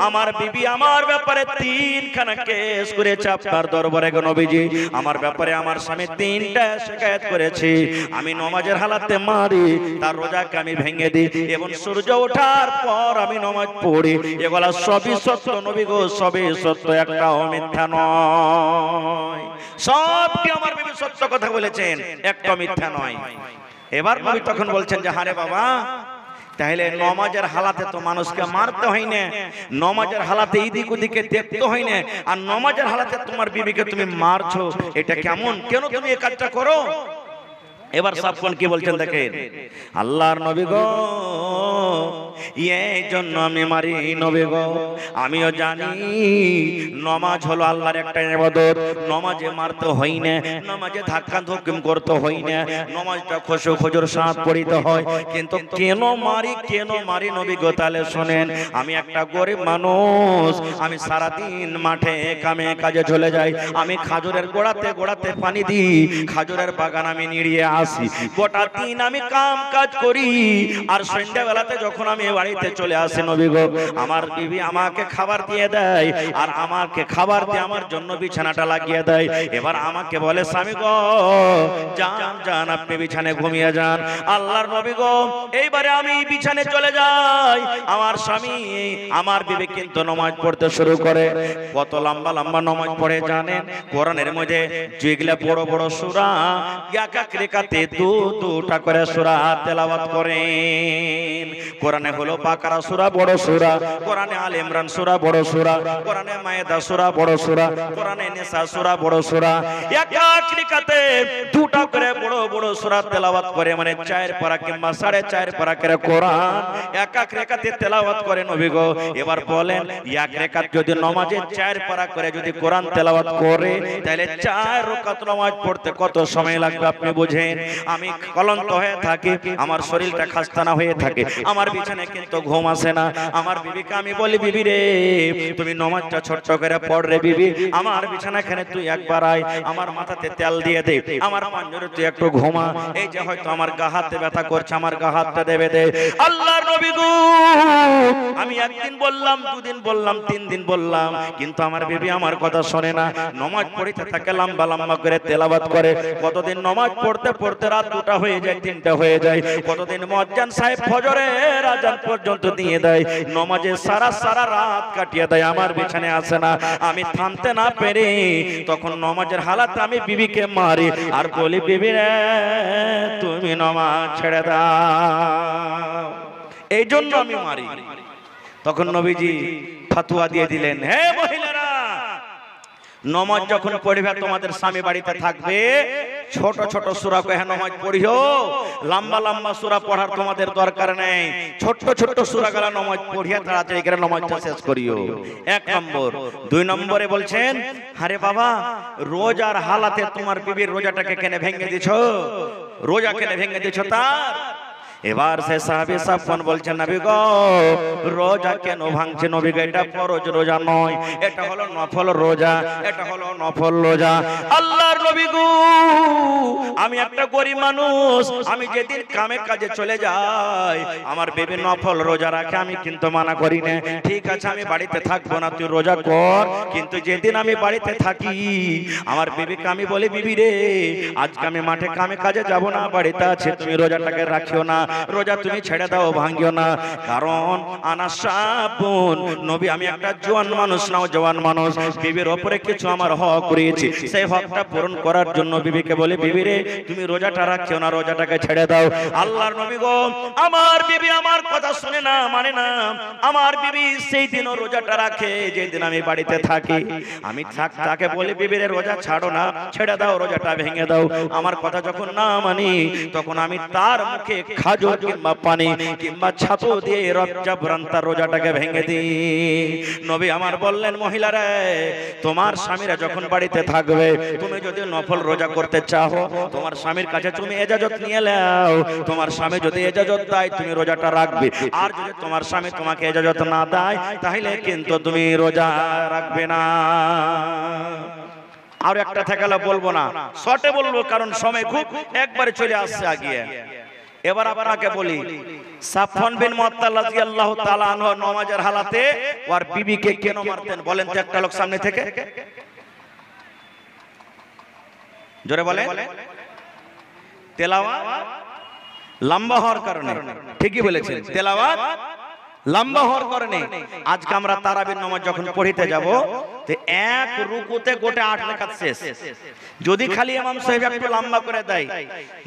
আমার বিবি আমার ব্যাপারে তিনখানা কেস করেছে আপনার দরবারে গো নবীজি। আমার ব্যাপারে আমার স্বামী তিনটা শিকায়েত করেছে, আমি নামাজের হালাতে মারি, তার রোজাকে আমি ভেঙে দিই, এবং সূর্য ওঠার পর আমি নামাজ পড়ি। এগুলা সবই সত্য নবী গো, সবই সত্য, একটাও মিথ্যা নয়। সবটি আমার বিবি সত্য কথা বলেছেন, একটা মিথ্যা নয়। এবার নবী তখন বলছেন যে হারে বাবা তাহলে নামাজের হালাতে তো মানুষকে মারতে হয় না, নামাজের হালাতে এদিক ওদিকে দেখতে হয় না, আর নামাজের হালাতে তোমার বিবিকে তুমি মারছো, এটা কেমন? কেন তুমি এই কাজটা করো? এবার সাফওয়ান কি বলছেন দেখেন, আল্লাহর নবী গো এই জন্য আমি মারি নবী গো, আমিও জানি নামাজ হলো আল্লাহর একটা ইবাদত, নামাজে মারতে হয় না, নামাজে ধাক্কা ধুক্কি করতে হয় না, নামাজটা খুশু খুজুর সাথ পড়িতে হয়। কিন্তু কেন মারি নবী গো? তাহলে শুনেন, আমি একটা গরিব মানুষ, আমি সারাদিন মাঠে কামে কাজে চলে যাই, আমি খাজুরের গোড়াতে পানি দিই, খাজুরের বাগান আমি নিড়িয়ে আসি, গোটা দিন আমি কাম কাজ করি, আর সন্ধ্যাবেলাতে যখন আমি বাড়িতে চলে আসি নবী গো আমার বিবি আমাকে খাবার দিয়ে দেয়, আর আমাকে খাবার দিয়ে আমার জন্য বিছানাটা লাগিয়ে দেয়। এবার আমাকে বলে স্বামী গো যান যান আপনি বিছানে ঘুমিয়ে যান। আল্লাহর নবী গো এইবারে আমি বিছানে চলে যাই, আমার স্বামী আমার বিবি কিন্তু নামাজ পড়তে শুরু করে। কত লম্বা লম্বা নামাজ পড়ে জানেন? কোরআনের মধ্যে যেগুলা বড় বড় সূরা এক এক রেখাতে দুটা করে সূরা তেলাওয়াত করেন। কোরআনে হলো বাকারা সূরা বড় সূরা, কোরআনে আলে ইমরান সূরা বড় সূরা, কোরআনে মায়েদা সূরা বড় সূরা, কোরআনে নিসা সূরা বড় সূরা, এক এক রেখাতে দুটা করে বড় বড় সূরা তেলাওয়াত করে, মানে 4 পারা কিংবা 4.5 পারা করে কোরআন এক এক রেখাতে তেলাওয়াত করে নবী গো। এবার বলেন এক রেখাত যদি নামাজে 4 পারা করে যদি কোরআন তেলাওয়াত করে, তাহলে 4 রাকাত নামাজ পড়তে কত সময় লাগবে আপনি বুঝেন? আমি ক্লান্ত হয়ে থাকি, আমার শরীরটা খাস্তানা হয়ে থাকে, আমার বিছানায় কিন্তু ঘুম আসে না। আমার বিবিকে আমি বলি, বিবি রে তুমি নামাজটা ছোট্ট করে পড় রে বিবি, আমার বিছানাখানে তুই একবার আয়, আমার মাথাতে তেল দিয়ে দে, আমার পাঞ্জরে তুই একটু ঘুমা, এই যে হয়তো আমার গা হাতে ব্যথা করছে, আমার গা হাতটা দেবে দে। আল্লাহর নবী গো, আমি একদিন বললাম, দুদিন বললাম, 3 দিন বললাম, কিন্তু আমার বিবি আমার কথা শোনে না। নামাজ পড়তে থাকে, লম্বা লম্বা করে তেলাওয়াত করে। কতদিন নামাজ পড়তে পড়তে রাত 2টা হয়ে যায়, 3টা হয়ে যায়। কতদিন মুয়াজ্জিন সাহেব ফজরের আযান পর্যন্ত দিয়ে দেয়, নামাজে সারা সারা রাত কাটিয়ে দেয়, আমার বিছানায় আসে না। আমি থামতে না পেরে তখন নামাজের হালাতে আমি বিবিকে মারি আর বলি, বিবি রে তুমি নামাজ ছেড়ে দাও। এই জন্য আমি মারি। তখন নবীজি ফতোয়া দিয়ে দিলেন, হে মহিলারা, নামাজ যখন পড়বে তোমাদের স্বামী বাড়িতে থাকবে, ছোট ছোট সূরা কহে নামাজ পড়িও, লম্বা লম্বা সূরা পড়ার তোমাদের দরকার নেই, ছোট ছোট সূরাগুলো নামাজ পড়িয়া তাড়াতাড়ি করে নামাজটা শেষ করিও। 1 নম্বর। 2 নম্বরে বলছেন, আরে বাবা, রোজার হালাতে তোমার বিবির রোজাটাকে কেন ভেঙে দিছো? রোজা কেন ভেঙে দিছো তার? এবার সে সাহাবী সাফওয়ান বলছেন, নবী গো, রোজা কেন ভাঙছে নবী গো? এটা ফরজ রোজা নয়, এটা হলো নফল রোজা, এটা হলো নফল রোজা। আল্লাহর নবী গো, আমি একটা গরিব মানুষ, আমি যেদিন কামে কাজে চলে যাই, আমার বিবি নফল রোজা রাখে, আমি কিন্তু মানা করি না, ঠিক আছে আমি বাড়িতে থাকবো না, তুই রোজা কর। কিন্তু যেদিন আমি বাড়িতে থাকি, আমার বিবিকে আমি বলি, বিবি রে আজকে আমি মাঠে কামে কাজে যাব না, বাড়িতে আছে, তুমি রোজাটাকে রাখিও না, রোজা তুমি ছেড়ে দাও, ভাঙিও না। কারণ আনা সাবুন, নবী আমি একটা জওয়ান মানুষ, নাও জওয়ান মানুষ, বিবির উপরে কিছু আমার হক রয়েছে, সেই হকটা পূরণ করার জন্য বিবিকে বলে, বিবি রে তুমি রোজাটা রাখিও না, রোজাটাকে ছেড়ে দাও। আল্লাহর নবী গো, আমার বিবি আমার কথা শুনে না, মানে না। আমার বিবি সেই দিনও রোজাটা রাখে যেদিন আমি বাড়িতে থাকি। আমি তাকে বলি, বিবি রে রোজা ছাড়ো না, ছেড়ে দাও, রোজাটা ভেঙে দাও। আমার কথা যখন না মানি, তখন আমি তার মুখে খাজর কিংবা পানি কিংবা ছাতু দিয়ে রজ্জাবরান তার রোজাটাকে ভেঙে দিই। নবী আমার বললেন, মহিলারা, তোমার স্বামীরা যখন বাড়িতে থাকবে, তুমি যদি নফল রোজা করতে চাও, তোমার স্বামীর কাছে তুমি ইজাজত নিয়ে নাও। তোমার স্বামী যদি ইজাজত দেয়, তুমি রোজাটা রাখবে, আর যদি তোমার স্বামী তোমাকে ইজাজত না দেয়, তাহলে কিন্তু তুমি রোজা রাখবে না। আর একটা থাকলে বলবো না, শর্টে বলবো, কারণ সময় খুব একবারে চলে আসছে আগিয়ে। এবার আপনাকে বলি, সাফওয়ান বিন মুআত্তাল রাদিয়াল্লাহু তাআলা আনহু নামাজের হালাতে ওর বিবিকে কেন মারতেন বলেন তো একটা লোক সামনে থেকে? জোরে বলেন। তেলাওয়াত লম্বা হওয়ার কারণে। ঠিকই বলেছেন, তেলাওয়াত লম্বা হওয়ার কারণে। আজকে আমরা তারাবির নামাজ যখন পড়িতে যাব, তো এক রুকুতে গোটে 8 রাকাত শেষ। যদি খালি ইমাম সাহেব একটু লম্বা করে দেয়,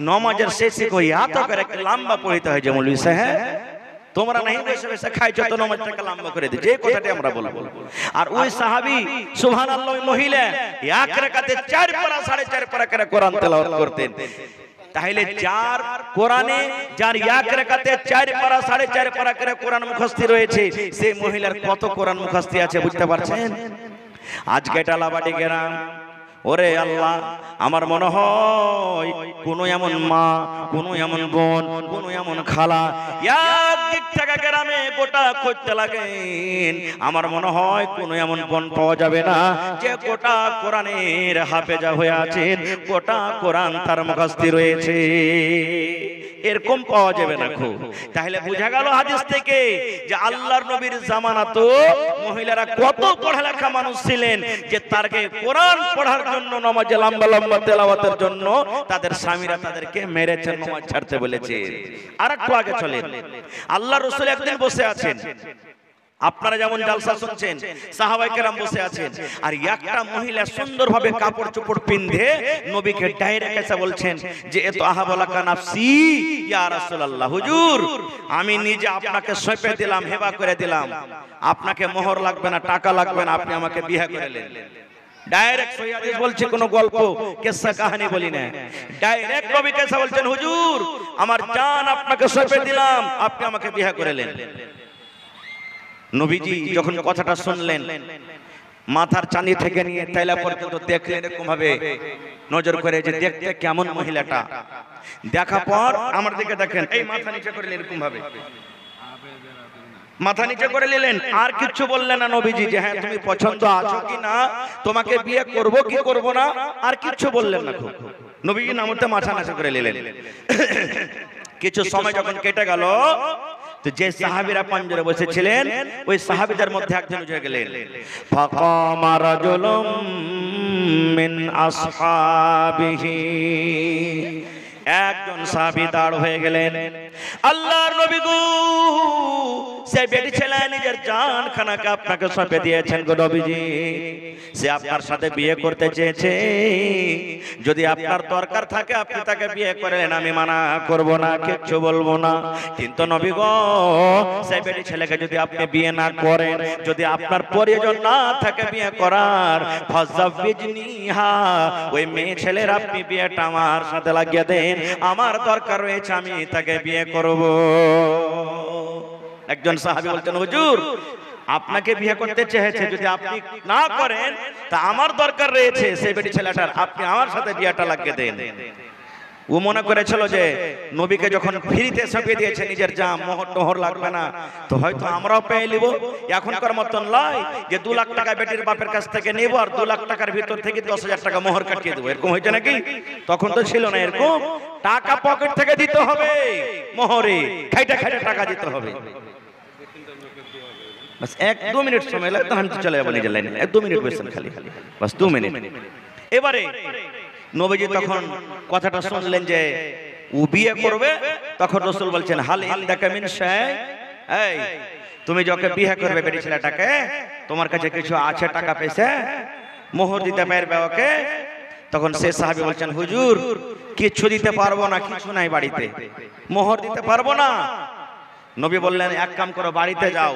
নামাজের শেষে কই এত করে লম্বা পড়িতে হয় যে মৌলভী সাহেব, তোমরা নাই বসে বসে খাইছো তো নামাজটাকে লম্বা করে দিই, যে কথাটি আমরা বলবো। আর ওই সাহাবী সুবহানাল্লাহ, ওই মহিলা এক রাকাতে 4 পারা 4.5 পারা করে কোরআন তেলাওয়াত করতেন। তাহলে যার কোরআনে, যার এক রাকাতে 4 পারা 4.5 পারা করে কোরআন মুখস্থি রয়েছে, সেই মহিলার কত কোরআন মুখস্থি আছে বুঝতে পারছেন? আজকে এটা লাবাডি গ্রাম, ওরে আল্লাহ, আমার মনে হয় কোন এমন মা, কোন এমন বোন, কোন এমন খালা একদিক থেকে গ্রামে গোটা করতে লাগেন, আমার মনে হয় কোন এমন বোন পাওয়া যাবে না যে গোটা কোরআনের হাফেজা হয়ে আছেন, গোটা কোরআন তার মুখস্থি রয়েছে, এরকম পাওয়া যাবে না খুব। তাহলে বোঝা গেল হাদিস থেকে যে আল্লাহর নবীর জামানাতো মহিলারা কত পড়ালেখা মানুষ ছিলেন, যে তারকে কোরআন পড়ার জন্য, নামাজে লম্বা লম্বা তেলাওয়াতের জন্য তাদের স্বামীরা তাদেরকে মেরেছেন, নামাজ ছাড়তে বলেছে। আর একটু আগে চলেন, আল্লাহর রাসূল একদিন বসে আছেন, আপনারা যেমন জালসা শুনছেন, সাহাবায়ে কেরাম বসে আছেন, আর একটা মহিলা সুন্দরভাবে কাপড় চোপড় পিন্ধে নবীকে ডাইরেক্ট এসে বলছেন যে এ তো আহাবলাকা নাফসি ইয়া রাসূলুল্লাহ, হুজুর আমি নিজে আপনাকে সঁপে দিলাম, হেবা করে দিলাম, আপনাকে মোহর লাগবে না, টাকা লাগবে না, আপনি আমাকে বিয়ে করে নেন। ডাইরেক্ট সহিহ হাদিস বলছে, কোনো গল্প কিসসা কাহিনী বলি না, ডাইরেক্ট নবী কেসা বলছেন, হুজুর আমার জান আপনাকে সঁপে দিলাম, আপনি আমাকে বিয়ে করে নেন। নবীজি যখন কথাটা শুনলেন, মাথার চাঁদি থেকে নিয়ে তেলা পর্যন্ত দেখলেন এরকম ভাবে নজর করে যে দেখতে কেমন মহিলাটা। দেখা পর আমার দিকে দেখেন, এই মাথা নিচে করে এরকম ভাবে মাথা নিচে করে নিলেন। আর কিছু বললেন না নবীজি যে হ্যাঁ তুমি পছন্দ আছো কি না, তোমাকে বিয়ে করব কি করব না, আর কিছু বললেন না। নবীজি নামতে মাথা নিচে করে নিলেন। কিছু সময় যখন কেটে গেল, তো যে সাহাবীরা পাঞ্জরে বসেছিলেন ওই সাহাবীদের মধ্যে একজন উঠে গেলেন। ফাকামা রাজুলুম মিন আসহাবিহি, একজন সাহাবী দাঁড় হয়ে গেলেন। আল্লাহর নবী গো, সে বেটি ছেলে নিজের জান খানাকে আপনাকে সঁপে দিয়েছেন গো নবীজি, সে আপনার সাথে বিয়ে করতে চেয়েছে। যদি আপনার দরকার থাকে আপনি তাকে বিয়ে করেন, আমি মানা করব না, কিচ্ছু বলবো না। কিন্তু নবী গো, সে বেটি ছেলেকে যদি আপনি বিয়ে না করেন, যদি আপনার প্রয়োজন না থাকে বিয়ে করার, ফাযাবিজনিহা, ওই মেয়ে ছেলের আপনি বিয়েটা আমার সাথে লাগিয়ে দেন, আমার দরকার রয়েছে, আমি তাকে বিয়ে করব। একজন সাহাবী বলতেন, হুজুর আপনাকে বিয়ে করতে চেয়েছে, যদি আপনি না করেন তা আমার দরকার রয়েছে সেই বেটি ছেলেটার, আপনি আমার সাথে বিয়েটা লাগিয়ে দেন। ও মনে করেছিল যে নবীকে যখন ফ্রিতে সঁপে দিয়েছে নিজের জাম, মোহর টোহর লাগবে না, তো হয়তো আমরাও পেয়ে নিব। এখনকার মতন নয় যে 2 লাখ টাকা বেটির বাপের কাছ থেকে নেব আর 2 লাখ টাকার ভিতর থেকে 10,000 টাকা মোহর কাটিয়ে দেবো, এরকম হয়েছে নাকি? তখন তো ছিল না এরকম। টাকা পকেট থেকে দিতে হবে, মোহরে খাইটা খাইটা টাকা দিতে হবে। বাস 1-2 মিনিট সময় লাগে, তখন চলে যাবো নিজের লাইনে। 1-2 মিনিট বসেন, খালি বাস 2 মিনিট। এবারে নবীজি তখন কথাটা শুনলেন যে ও বিয়ে করবে, তখন রাসূল বলছেন, হাল ইনদাকা মিন শাই, এই তুমি যাকে বিয়ে করবে বেটি ছেলেটাকে, তোমার কাছে কিছু আছে টাকা পয়সা, মোহর দিতে পারবে ওকে? তখন সে সাহাবী বলছেন, হুজুর কিছু দিতে পারবো না, কিছু নাই বাড়িতে, মোহর দিতে পারবো না। নবী বললেন, এক কাম করো, বাড়িতে যাও,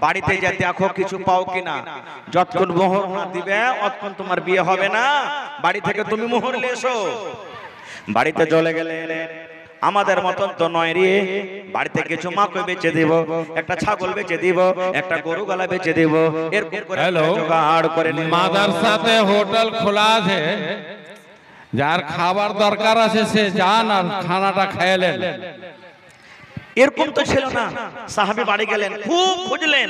বাড়িতে যা দেখো কিছু পাও কিনা, যতক্ষণ মোহর না দিবে ততক্ষণ তোমার বিয়ে হবে না, বাড়ি থেকে তুমি মোহর নিয়ে এসো। বাড়িতে চলে গেলে, আমাদের মতন তো নয় রে, বাড়িতে কিছু মাকে বেচে দিব, একটা ছাগল বেচে দিব, একটা গরু গলা বেচে দিব, এরকম করে জোগাড় করে মাদ্রাসাতে হোটেল খোলা আছে, যার খাবার দরকার আছে সে যান আর খানাটা খাইলেন। এরকম তো ছিল না। সাহাবী বাড়ি গেলেন, খুব খুঁজলেন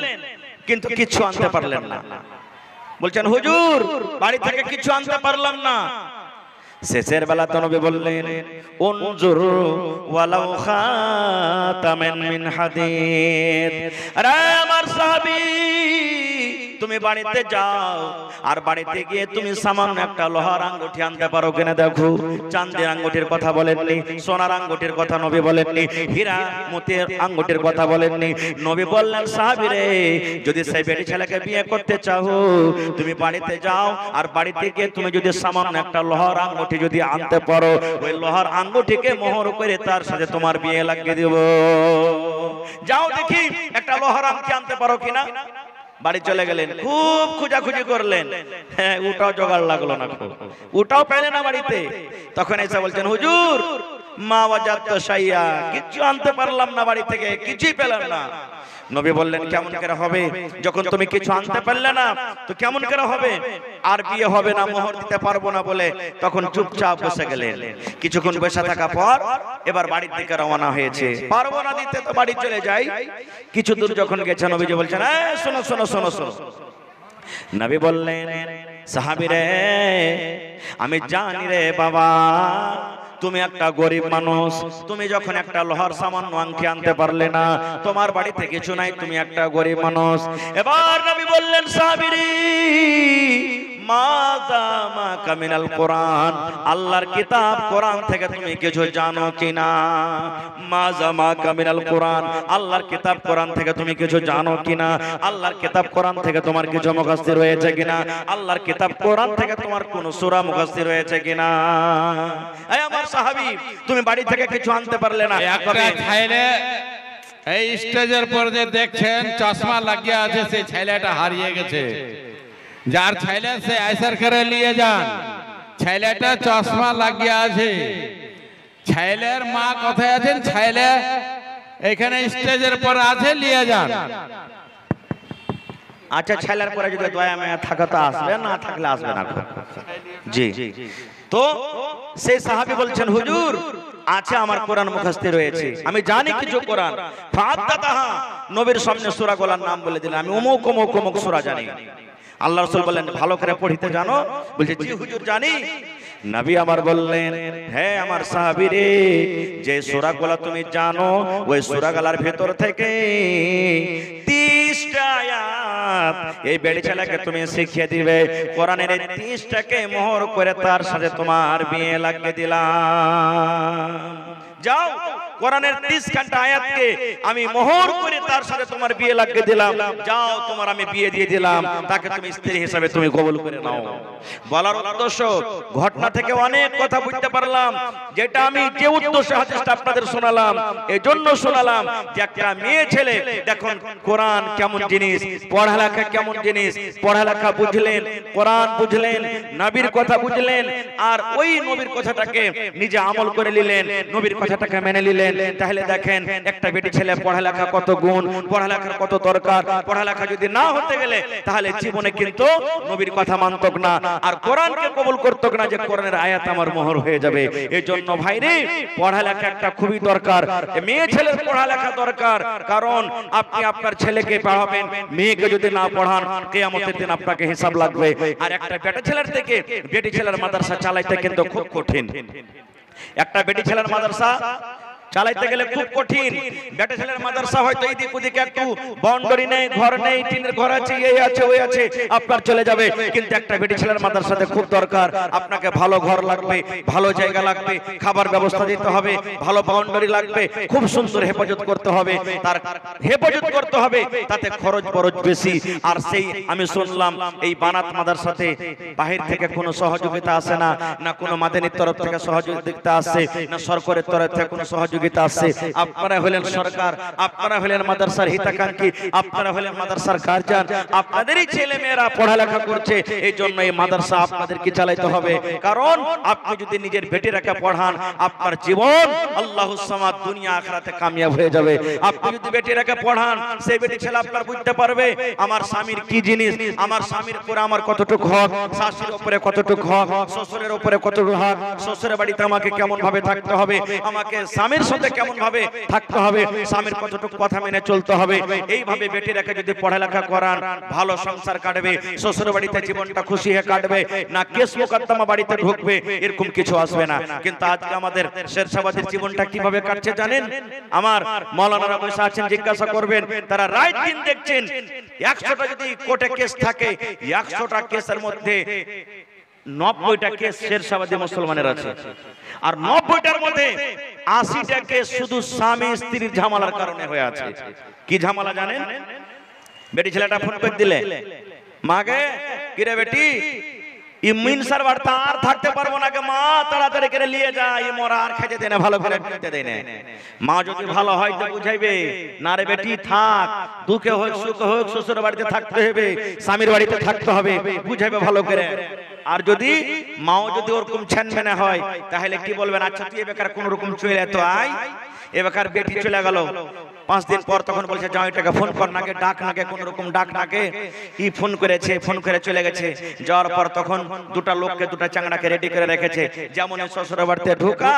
কিন্তু কিছু আনতে পারলেন না। বলছেন, হুজুর বাড়ি থেকে কিছু আনতে পারলাম না। শেষের বেলা তো নবী বললেন, উনজুর ওয়ালাউ খাতামান মিন হাদিদ। আরে আমার সাহাবী, তুমি বাড়িতে যাও আর বাড়িতে গিয়ে তুমি সামান্য একটা লোহার আঙ্গুঠি আনতে পারো কিনা দেখো। চাঁদের আঙ্গুঠির কথা বলেননি, সোনার আঙ্গুঠির কথা নবী বলেননি, হীরা মতির আঙ্গুঠির কথা বলেননি। নবী বললেন, সাহাবী রে, যদি সেই বেটি ছেলেকে বিয়ে করতে চাও, তুমি বাড়িতে যাও আর বাড়িতে গিয়ে তুমি যদি সামান্য একটা লোহার আঙ্গুঠি যদি আনতে পারো, ওই লোহার আঙ্গুঠিকে মোহর করে তার সাথে তোমার বিয়ে লাগিয়ে দেব। যাও দেখি একটা লোহার আংটি আনতে পারো কিনা। বাড়ি চলে গেলেন, খুব খোঁজাখুঁজি করলেন, হ্যাঁ ওটাও জোগাড় লাগলো না, ওটাও পেলেন না বাড়িতে। তখন এসে বলছেন, হুজুর মা ওয়াজাদতু শাইয়া, কিছু আনতে পারলাম না বাড়ি থেকে, কিছুই পেলাম না। নবী বললেন, কেমন করে হবে, যখন তুমি কিছু আনতে পারলে না তো কেমন করে হবে? আর বিয়ে হবে না, মোহর দিতে পারবো না বলে তখন চুপচাপ বসে গেলেন। কিছুক্ষণ বসে থাকা পর এবার বাড়ির দিকে রওনা হয়েছে। পারবো না দিতে তো বাড়ি চলে যাই। কিছু দূর যখন গেছে, নবীজি বলছেন, শোনো শোনো শোনো শোনো। নবী বললেন, সাহাবী রে, আমি জানি রে বাবা, তুমি একটা গরিব মানুষ, তুমি যখন একটা লোহার সামান্য আংটি আনতে পারলে না, তোমার বাড়িতে কিছু নাই, তুমি একটা গরিব মানুষ। এবার নবী বললেন, সাহাবী রে, মাযা মাকা মিনাল কোরআন, আল্লাহর কিতাব কোরআন থেকে তুমি কিছু জানো কিনা? মাযা মাকা মিনাল কোরআন, আল্লাহর কিতাব কোরআন থেকে তুমি কিছু জানো কিনা? আল্লাহর কিতাব কোরআন থেকে তোমার কিছু মুখস্থ রয়েছে কিনা? আল্লাহর কিতাব কোরআন থেকে তোমার কোন সূরা মুখস্থ রয়েছে কিনা? এই আমার সাহাবী, তুমি বাড়ি থেকে কিছু আনতে পারলে না, একটা ছেলে এই স্টেজের পর যে দেখছেন চশমা লাগিয়ে আছে, সেই ছেলেটা হারিয়ে গেছে। যার ছেলে সে আইসার করে নিয়ে যান, ছেলেটা চশমা লাগিয়ে আছে। ছেলের মা কোথায় আছেন? ছেলে এখানে স্টেজের পর আছে, নিয়ে যান। আচ্ছা ছেলের পরে যদি দয়া মায়া থাকা তো আসবে, না থাকলে আসবে না। জি, তো সেই সাহাবী বলছেন হুজুর আছে আমার কোরআন মুখস্থ রয়েছে, আমি জানি কিছু কোরআন। ফাদাতাহা, নবীর সামনে সূরা গুলার নাম বলে দিলেন, আমি অমুক অমুক অমুক সূরা জানি। আল্লাহ রাসূল বললেন ভালো করে পড়তে জানো? বলছে জি হুজুর জানি। নবী আমার বললেন হ্যাঁ আমার সাহাবী রে, যে সূরাগুলো তুমি জানো ওই সূরাগুলোর ভেতর থেকে 30টা আয়াত এই বেড়ি ছেলেকে তুমি শিখিয়ে দিবে। কোরআনের এই 30টাকে মোহর করে তার সাথে তোমার বিয়ে লাগিয়ে দিলাম। যাও কোরআনের 30খানা আয়াতকে আমি মোহর করে তার সাথে তোমার বিয়ে লাগিয়ে দিলাম, যাও তোমার আমি বিয়ে দিয়ে দিলাম, তাকে তুমি স্ত্রী হিসেবে তুমি কবুল করে নাও। বলার উদ্দেশ্য ঘটনা থেকে অনেক কথা বুঝতে পারলাম, যেটা আমি যে উদ্দেশ্যে হাদিসটা আপনাদের শোনালাম এজন্য শোনালাম যে একটা মেয়ে ছেলে দেখুন কোরআন কেমন জিনিস, পড়ালেখা কেমন জিনিস, পড়ালেখা বুঝলেন, কোরআন বুঝলেন, নবীর কথা বুঝলেন, আর ওই নবীর কথাটাকে নিজে আমল করে নিলেন, নবীর কথাটাকে মেনে নিলেন। তাহলে দেখেন একটা বেটি ছেলে পড়ালেখা কত গুণ, পড়ালেখার কত দরকার। পড়ালেখা যদি না হতে গেলে তাহলে জীবনে কিন্তু নবীর কথা মানতক না, আর কোরআনকে কবুল করতক না, যে কোরআনের আয়াত আমার মোহর হয়ে যাবে। এই জন্য ভাইরে পড়ালেখা একটা খুবই দরকার, মেয়ে ছেলের পড়ালেখা দরকার। কারণ আপনি আপনার ছেলেকে পড়াবেন, মেয়েকে যদি না পড়ান কিয়ামতের দিন আপনাকে হিসাব লাগবে। আর একটা বেটা ছেলের থেকে বেটি ছেলের মাদ্রাসা চালাইতে কিন্তু খুব কঠিন। একটা বেটি ছেলের মাদ্রাসা চালাইতে গেলে খুব কঠিন। বেটা ছেলের মাদ্রাসা হয়তো এদিক ওদিকে একটু বাউন্ডারি নেই, ঘর নেই, টিনের ঘর আছে, এই আছে ওই আছে, আপনার চলে যাবে। কিন্তু একটা বেটি ছেলের মাদ্রাসাতে খুব দরকার, আপনাকে ভালো ঘর লাগবে, ভালো জায়গা লাগবে, খাবার ব্যবস্থা দিতে হবে, ভালো বাউন্ডারি লাগবে, খুব সুন্দর হেফাজত করতে হবে, তার হেফাজত করতে হবে, তাতে খরচ বরচ বেশি। আর সেই আমি শুনলাম এই বানাত মাদ্রাসাতে বাহির থেকে কোনো সহযোগিতা আসে না, না কোনো মাদানীর তরফ থেকে সহযোগিতা আসে, না সরকারের তরফ থেকে কোনো সহযোগিতা আছে। আপনারা হলেন সরকার, আপনারা হলেন মাদ্রাসার হিতাকাঙ্ক্ষী, আপনারা হলেন মাদ্রাসার গার্জিয়ান, আপনাদেরই ছেলে মেয়েরা পড়ালেখা করছে, এই জন্য এই মাদ্রাসা আপনাদেরকে চালাইতে হবে। কারণ আপনি যদি নিজের বেটিরাকে পড়ান আপনার জীবন আল্লাহুস সামাদ দুনিয়া আখিরাতে কামিয়াব হয়ে যাবে। আপনি যদি বেটিরাকে পড়ান সেই বেটি ছেলে আপনার বুঝতে পারবে আমার স্বামীর কি জিনিস, আমার স্বামীর উপরে আমার কতটুকু হক, শাশুড়ির উপরে কতটুকু হক, শ্বশুরের উপরে কতটুকু হক, শ্বশুরের বাড়িতে আমাকে কেমন ভাবে থাকতে হবে, আমাকে স্বামীর সাথে কেমন ভাবে থাকতে হবে, স্বামীর কতটুকু কথা মেনে চলতে হবে। এইভাবে বেটিরাকে যদি পড়ালেখা করান ভালো সংসার কাটবে, শ্বশুর বাড়িতে জীবনটা খুশি হয়ে কাটবে, না কেস মোকদ্দমা বাড়িতে ঢুকবে, এরকম কিছু আসবে না। কিন্তু আজকে আমাদের শেরশাবাদের জীবনটা কিভাবে কাটছে জানেন? আমার মাওলানারা বসে আছেন, জিজ্ঞাসা করবেন, তারা রাত দিন দেখছেন 100টা যদি কোর্টে কেস থাকে 100টা কেসের মধ্যে 90টা কেস শেরশাবাদী মুসলমানের আছে, আর 90টার মধ্যে 80টা কেস শুধু স্বামী স্ত্রীর ঝামেলার কারণে হয়ে আছে। কি ঝামেলা জানেন? বেটি ছেলেটা ফোন করে দিলে, মাগে কিরে বেটি ইমিনসার বাড়তা আর থাকতে পারবো না কে মা, তাড়াতাড়ি করে নিয়ে যা, এই মোরা আর খেতে দেয় না, ভালো করে খেতে দেয় না। মা যদি ভালো হয় তো বুঝাইবে, না রে বেটি থাক, দুঃখে হোক সুখে হোক শ্বশুর বাড়িতে থাকতে হবে, স্বামীর বাড়িতে থাকতে হবে, বুঝাইবে ভালো করে। আর যদি মাও যদি ওরকম ছ্যানম্যানে হয় তাহলে কি বলবেন, আচ্ছা তুই বেকার কোন রকম চলে তো আয়, এ বেকার বেটি চলে গেল 5 দিন পর, তখন বলছে জামাইটাকে ফোন কর নাকে, ডাক নাকে, কোন রকম ডাক নাকে, ই ফোন করেছে, ফোন করে চলে গেছে। যাওয়ার পর তখন দুটা লোককে দুটা চাংড়াকে রেডি করে রেখেছে, যেমন শ্বশুর বাড়িতে ঢুকা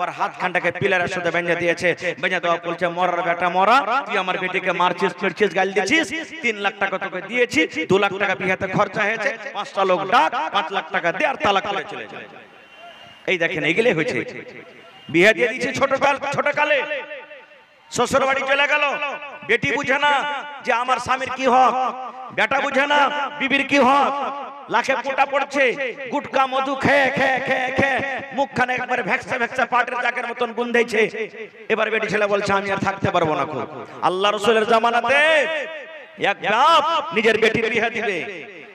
ওর হাত খানটাকে পিলারের সাথে বেঁধে দিয়েছে, বেঁধে দেওয়া বলছে মরার বেটা মরা, তুই আমার বেটিকে মারছিস, ফিরছিস, গাল দিছিস, 3 লাখ টাকা তোকে দিয়েছি, 2 লাখ টাকা বিয়েতে খরচা হয়েছে, 5টা লোক ডাক, 5 লাখ টাকা দে আর তালাক করে চলে যায়। এই দেখেন এইগুলো হয়েছে, বিয়ে দিয়ে দিয়েছি ছোট কালে, শ্বশুর বাড়ি চলে গেল, বেটি বুঝে না যে আমার স্বামীর কি হক, বেটা বুঝে না বিবির কি হক, লাখে কোটা পড়ছে, গুটকা মধু খেয়ে খেয়ে খেয়ে খেয়ে মুখখানে একবারে ভেক্সা ভেক্সা পাটের জাকের মতন গুন্ধাইছে। এবার বেটি ছেলে বলছে আমি আর থাকতে পারবো না। আল্লাহ রাসূলের জামানাতে এক বাপ নিজের বেটির বিয়ে দিবে,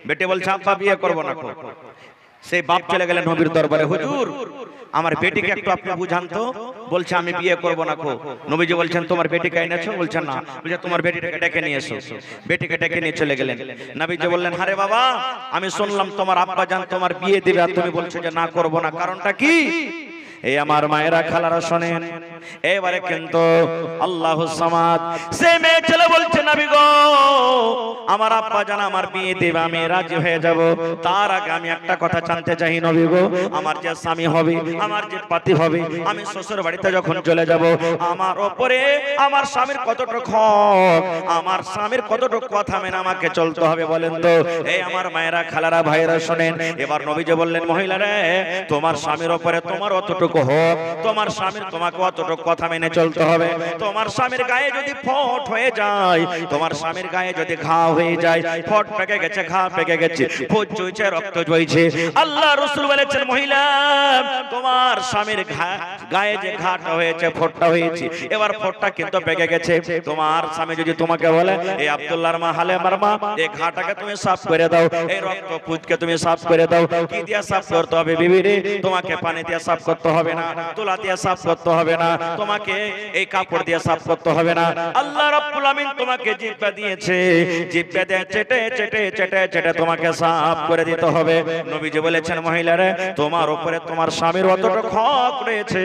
বেটি বলছে আব্বা বিয়ে করবো না। সেই বাপ চলে গেলেন নবীর দরবারে, হুজুর আমার বেটিকে একটু আপনি বুঝান তো। বলছে আমি বিয়ে করব না। নবীজি বলছেন তোমার বেটিকে এনেছো? বলছেন না। বলছে তোমার বেটিটাকে ডেকে নিয়ে এসো। বেটিকে ডেকে নিয়ে চলে গেলেন। নবীজি বললেন আরে বাবা আমি শুনলাম তোমার আব্বা জান তোমার বিয়ে দিবে আর তুমি বলছো যে না করব না, কারণটা কি? এই আমার মায়েরা খালারা শোনেন, এবারে কিন্তু আল্লাহুস সামাদ সে মেয়ে ছেলে বলছে নবী গো আমার আব্বা জান আমার বিয়ে দেবে, আমি রাজি হয়ে যাব। তার আগে আমি একটা কথা জানতে চাই নবী গো, আমার যে স্বামী হবে, আমার যে পাতি হবে, আমি শ্বশুর বাড়িতে যখন চলে যাব, আমার ওপরে আমার স্বামীর কতটুকু হক, আমার স্বামীর কতটুকু কথা মেনে আমাকে চলতে হবে বলেন তো। এই আমার মায়েরা খালারা ভাইরা শোনেন, এবার নবীজি বললেন মহিলারা তোমার স্বামীর ওপরে তোমার অতটুকু হক, তোমার স্বামীর তোমাকে অতটুকু কথা মেনে চলতে হবে। তোমার স্বামীর গায়ে যদি ফট হয়ে যায়, তোমার স্বামীর গায়ে যদি ঘা হয়ে যায়, ফট পেকে গেছে, ঘা পেকে গেছে, ফুট চুইছে, রক্ত বইছে, আল্লাহ রাসূল বলেছেন মহিলা তোমার স্বামীর গায়ে যে ঘাটা হয়েছে, ফটটা হয়েছে, এবার ফটটা কিন্তু পেকে গেছে, তোমার স্বামী যদি তোমাকে বলে এই আব্দুল্লাহর মা হালেমার মা এই ঘাটাকে তুমি সাফ করে দাও, এই রক্ত পুঁজকে তুমি সাফ করে দাও, কি দিয়ে সাফ করতে হবে বিবি রে? তোমাকে পানি দিয়ে সাফ করতে হবে না, তুলা দিয়ে সাফ করতে হবে না, তোমাকে এই কাপড় দিয়ে সাফ করতে হবে না। আল্লাহ রাব্বুল আমিন তোমাকে জিহ্বা দিয়েছে, জিহ্বা দিয়ে চেটে চেটে চেটে চেটে তোমাকে সাফ করে দিতে হবে। নবীজি বলেছেন মহিলারে তোমার উপরে তোমার স্বামীর অতটুকু হক রয়েছে,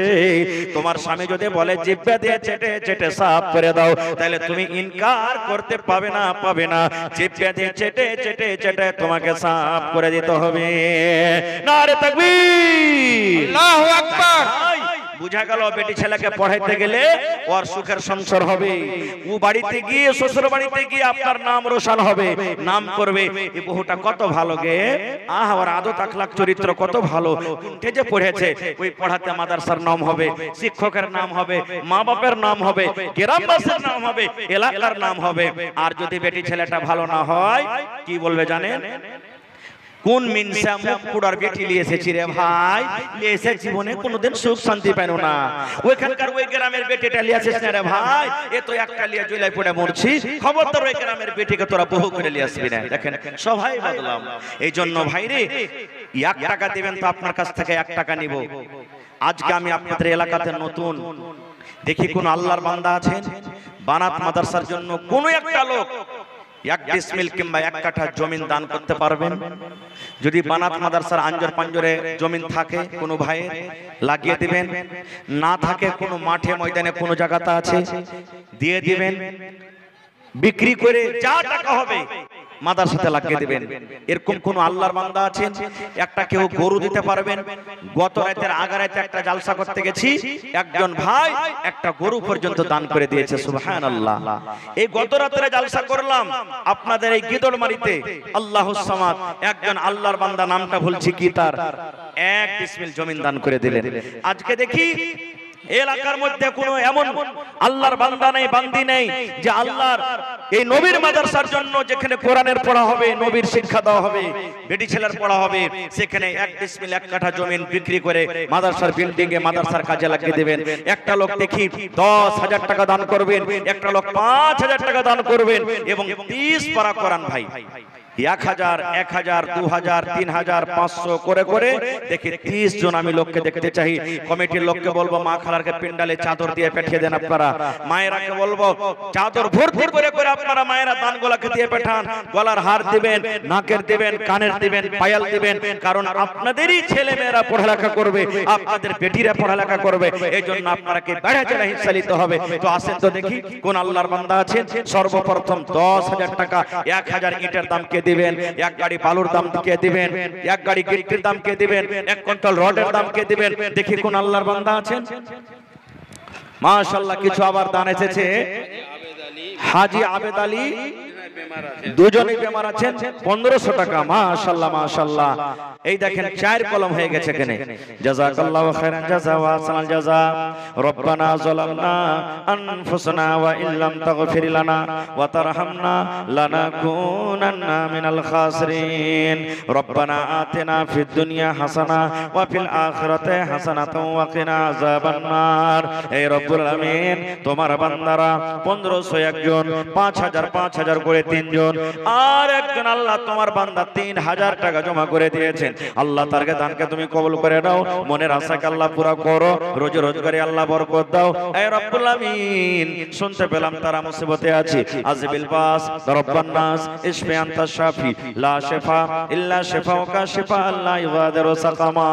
তোমার স্বামী যদি বলে জিহ্বা দিয়ে চেটে চেটে সাফ করে দাও, তাহলে তুমি ইনকার করতে পাবে না, পাবে না। জিহ্বা দিয়ে চেটে চেটে চেটে তোমাকে সাফ করে দিতে হবে। নারে তাকবীর, আল্লাহু আকবার। বুঝা গেল বেটি ছেলেকে পড়াইতে গেলে ওর সুখের সংসার হবে, ও বাড়িতে গিয়ে শ্বশুর বাড়িতে গিয়ে আপনার নাম রোশন হবে, নাম করবে এই বহুটা কত ভালো গে, আহ ওর আদত আখলাক চরিত্র কত ভালো, কোনটা যে পড়েছে, ওই পড়াতে মাদ্রাসার নাম হবে, শিক্ষকের নাম হবে, মা বাপের নাম হবে, গ্রামবাসীর নাম হবে, এলাকার নাম হবে। আর যদি বেটি ছেলেটা ভালো না হয় কি বলবে জানেন? কোন মিনসা মুখ পুরার বেটি নিয়ে এসেছি রে ভাই, নিয়ে এসে জীবনে কোনোদিন সুখ শান্তি পেল না। ওইখানকার ওই গ্রামের বেটিটা নিয়ে আসিস না রে ভাই, এ তো একটা লিয়ে জুলাই পড়ে মরছি, খবরদার ওই গ্রামের বেটিকে তোরা বহু করে নিয়ে আসবি না। দেখেন সবাই বদলাম। এই জন্য ভাই রে 1 টাকা দিবেন তো আপনার কাছ থেকে 1 টাকা নিব। আজকে আমি আপনাদের এলাকাতে নতুন, দেখি কোন আল্লাহর বান্দা আছেন বানাত মাদ্রাসার জন্য কোন একটা লোক 1 ডিসমিল কিংবা 1 কাঠা জমিন দান করতে পারবেন? যদি বানাত মাদ্রাসার আঞ্জর পাঞ্জরে জমিন থাকে কোনো ভাই লাগিয়ে দিবেন, না থাকে কোনো মাঠে ময়দানে কোনো জায়গাতে আছে দিয়ে দিবেন, বিক্রি করে যা টাকা হবে মাদ্রাসাতে লাগিয়ে দিবেন। এরকম কোন আল্লাহর বান্দা আছেন? একটা কেউ গরু দিতে পারবেন? গত রাতের আগা রাতে একটা জালসা করতে গেছি, একজন ভাই একটা গরু পর্যন্ত দান করে দিয়েছে, সুবহানাল্লাহ। এই গত রাতে জালসা করলাম আপনাদের এই গিদড়মারিতে, আল্লাহুস সামাদ একজন আল্লাহর বান্দা, নামটা ভুলছি কি তার, 1 ডিসমিল জমিন দান করে দিলেন। আজকে দেখি এলাকার মধ্যে কোনো এমন আল্লাহর বান্দা নেই, বান্দি নেই যে আল্লাহর এই নবীর মাদ্রাসার জন্য, যেখানে কোরআনের পড়া হবে, নবীর শিক্ষা দেওয়া হবে, বেটি ছেলের পড়া হবে, সেখানে 1 ডিসমিল 1 কাঠা জমিন বিক্রি করে মাদ্রাসার বিল্ডিং এ মাদ্রাসার কাজে লাগিয়ে দিবেন। একটা লোক দেখি 10,000 টাকা দান করবেন, একটা লোক 5,000 টাকা দান করবেন, এবং 30 পারা কোরআন ভাই 1000, 1000, 2000, 3000, 500 করে করে দেখি 30 জন আমি লোককে দেখতে চাই। কমিটির লোককে বলবো মা খালারকে পিন্ডালে চাদর দিয়ে পাঠিয়ে দেন আপনারা, মায়েরাকে বলবো চাদর ভর্তি করে করে আপনারা মায়েরা দানগুলোকে দিয়ে পাঠান, গলার হার দিবেন, নাকের দিবেন, কানের দিবেন, পায়াল দিবেন, কারণ আপনাদেরই ছেলে মেয়েরা পড়ালেখা করবে, আপনাদের বেটিরা পড়ালেখা করবে, এই জন্য আপনাকে বেড়া জেলা হিস্সা নিতে হবে। তো আসেন তো দেখি কোন আল্লাহর বান্দা আছেন সর্বপ্রথম 10,000 টাকা 1000 ইটের দাম কে দিবেন, 1 গাড়ি বালুর দাম কে দিবেন, 1 গাড়ি গিট্টির দাম কে দিবেন, 1 কুইন্টাল রডের দাম কে দিবেন, দেখি কোন আল্লাহর বান্দা আছেন। মাশাআল্লাহ কিছু আবার দান এসেছে, হাজী আবেদ আলী দুজনেই বেমার আছেন, 1500 টাকা। মাশাআল্লাহ মাশাআল্লাহ, এই দেখেন 4 কলম হয়ে গেছে এখানে। জাযাকাল্লাহু খাইরান জাযা ওয়া আহসানাল জাযা। রব্বানা যালামনা আনফুসানা ওয়া ইল্লাম তাগফির লানা ওয়া তারহামনা লানাকুনান্না মিনাল খাসিরিন। রব্বানা আতিনা ফিদ দুনিয়া হাসানা ওয়া ফিল আখিরাতি হাসানাতাও ওয়া কিনা আযাবান নার। এই রব্বুল আলামিন তোমার বান্দারা 1500 একজন 5000 5000 করে তিনজন, আর একজন আল্লাহ তোমার বান্দা 3000 টাকা জমা করে দিয়েছেন। আল্লাহ তারকে দানকে তুমি কবুল করে নাও, মনের আশাকে আল্লাহ পুরা করো, রোজে রোজগারে আল্লাহ বরকত দাও। এ রব্বুল আমিন, শুনতে পেলাম তারা মুসিবতে আছে, আযবিল বাস রব্বান নাস ইশফি আনতা শাফি লা শিফা ইল্লা শিফাউকা শিফা লা ইগাদিরু সাকামা।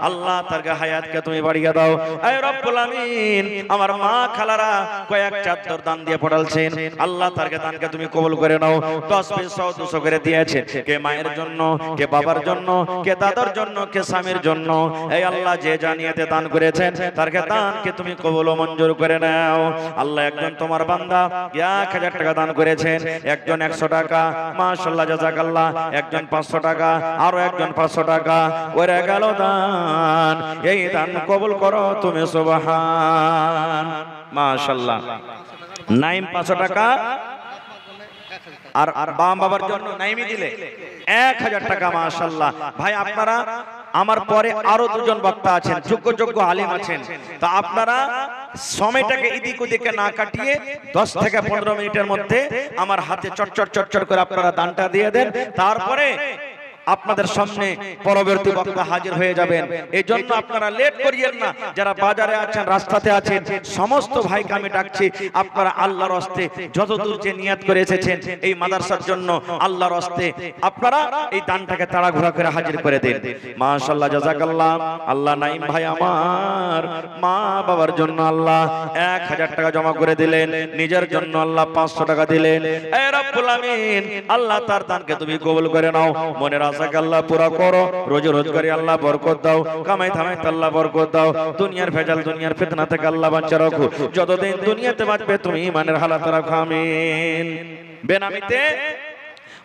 আল্লাহ তারকে হায়াতকে তুমি বাড়িয়ে দাও। এ রব্বুল আমিন, আমার মা খালারা কয়েক চাদর দান দিয়ে পড়ালছেন, আল্লাহ তারকে দানকে তুমি কবুল করে নাও। 10 20 100 200 করে দিয়েছে, কে মায়ের জন্য, কে বাবার জন্য, কে দাদার জন্য, কে স্বামীর জন্য। এই আল্লাহ যে জানিয়েতে দান করেছেন তারকে দানকে তুমি কবুল ও মঞ্জুর করে নাও। আল্লাহ একজন তোমার বান্দা 1000 টাকা দান করেছেন, একজন 100 টাকা, মাশাআল্লাহ জাযাকাল্লাহ, একজন 500 টাকা, আরো একজন 500 টাকা, ওরে গেল দান। এই দান কবুল করো তুমি, সুবহান। মাশাআল্লাহ। নাইম 500 টাকা, আর বাম বাবার জন্য নাইমি দিলে 1000 টাকা। মাশাআল্লাহ। ভাই আপনারা, আমার পরে আরো দুজন বক্তা আছেন, যোগ্য যোগ্য আলেম আছেন, তা আপনারা সময়টাকে এদিক ওদিকে না কাটিয়ে 10 থেকে 15 মিনিটের মধ্যে আমার হাতে চটচট চটচট করে আপনারা দানটা দিয়ে দেন, তারপরে আপনাদের সামনে পরবর্তী বক্তা হাজির হয়ে যাবেন। এই জন্য আপনারা লেট করিয়েন না। যারা বাজারে আছেন, রাস্তাতে আছেন, সমস্ত ভাইকে আমি ডাকছি, আপনারা আল্লাহর হস্তে যতদূর যে নিয়াত করে এসেছেন এই মাদ্রাসার জন্য, আল্লাহর হস্তে আপনারা এই দানটাকে তাড়াহুড়া করে হাজির করে দেন। মাশাআল্লাহ জাযাকাল্লাহ। আল্লাহ নাইম ভাই আমার মা বাবার জন্য আল্লাহ 1000 টাকা জমা করে দিলেন, নিজের জন্য আল্লাহ 500 টাকা দিলেন। এ রব্বুল আমিন, আল্লাহ তার দানকে তুমি কবুল করে নাও, মনের আশাকে আল্লাহ পুরা করো, রোজে রোজগারে আল্লাহ বরকত দাও, কামাই ধামাই আল্লাহ বরকত দাও, দুনিয়ার ভেজাল দুনিয়ার ফিতনা থেকে আল্লাহ বাঁচিয়ে রাখো, যতদিন দুনিয়াতে বাঁচবে তুমি ঈমানের হালাত রাখো, আমিন। বেনামিতে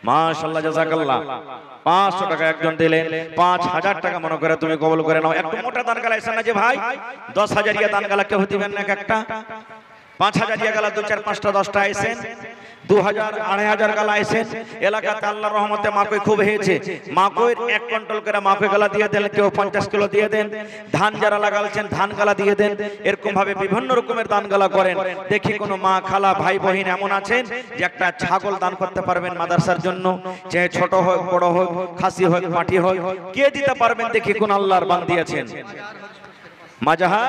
মাশাআল্লাহ জাযাকাল্লাহ 500 টাকা একজন দিলেন, 5000 টাকা মনে করে তুমি কবুল করে নাও। একটু মোটা দান গালা এসে না যে ভাই 10,000 ইয়া দান গালা কেউ দিবেন না, একটা 5000 ইয়া গালা 2 4 5টা 10টা আইছেন, 2000 2500 গালা আইছেন। এলাকাতে আল্লাহর রহমতে মাকই খুব হয়েছে, মাকইর 1 কুইন্টাল করে মাকই গালা দিয়ে দেন, কেউ 50 কিলো দিয়ে দেন। ধান যারা লাগালছেন ধান গালা দিয়ে দেন। এরকম ভাবে বিভিন্ন রকমের দান গালা করেন। দেখি কোনো মা খালা ভাই বহিন এমন আছেন যে একটা ছাগল দান করতে পারবেন মাদ্রাসার জন্য, যে ছোট হোক বড় হোক, খাসি হোক পাটি হোক, কে দিতে পারবেন? দেখি কোন আল্লাহর বান্দী আছেন। মাজাহা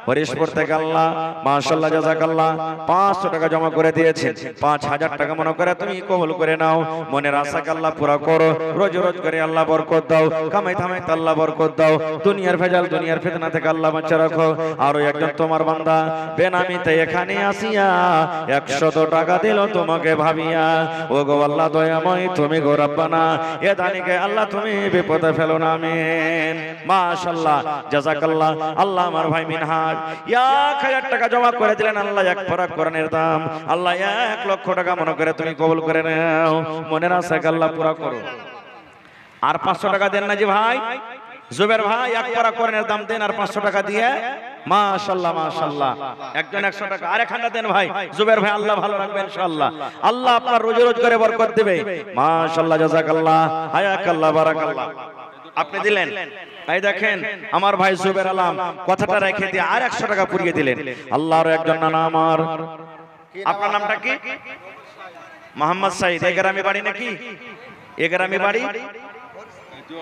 হরিশপুর থেকে আল্লাহ মাশাআল্লাহ জাযাকাল্লাহ 500 টাকা জমা করে দিয়েছেন, 5000 টাকা মনে করে তুমি কবুল করে নাও, মনের আশাকে আল্লাহ পুরা করো, রোজ রোজ করে আল্লাহ বরকত দাও, কামাই ধামাই আল্লাহ বরকত দাও, দুনিয়ার ভেজাল দুনিয়ার ফিতনা থেকে আল্লাহ বাঁচিয়ে রাখো। আরো একজন তোমার বান্দা বেনামিতে এখানে আসিয়া 100 টাকা দিল তোমাকে ভাবিয়া, ও গো আল্লাহ দয়াময় তুমি গো রব্বানা, এ দানিকে আল্লাহ তুমি বিপদে ফেলো না, আমিন। মাশাআল্লাহ জাযাকাল্লাহ। আল্লাহ আমার ভাই মিনহাজ 1000 টাকা জমা করে দিলেন, আল্লাহ এক পারা কোরআনের দাম, আল্লাহ 1 লক্ষ টাকা মনে করে তুমি কবুল করে নাও, মনের আশাকে আল্লাহ পুরা করো। আর 500 টাকা দেন না যে ভাই জুবের ভাই, এক পারা কোরআনের দাম দেন আর 500 টাকা দিয়ে। মাশাআল্লাহ মাশাআল্লাহ। একজন 100 টাকা, আর এখানটা দেন ভাই জুবের ভাই, আল্লাহ ভালো রাখবে ইনশাআল্লাহ, আল্লাহ আপনার রোজে রোজ করে বরকত দিবে। মাশাআল্লাহ জাযাকাল্লাহ, হায়াকাল্লাহ বারাকাল্লাহ। আপনি দিলেন, এই দেখেন আমার ভাই জুবের আলম কথাটা রেখে দিয়ে আর 100 টাকা পুড়িয়ে দিলেন। আল্লাহর একজন নাম আমার, আপনার নামটা কি? মোহাম্মদ সাইদ। এগ্রামী বাড়ি নাকি? এগ্রামী বাড়ি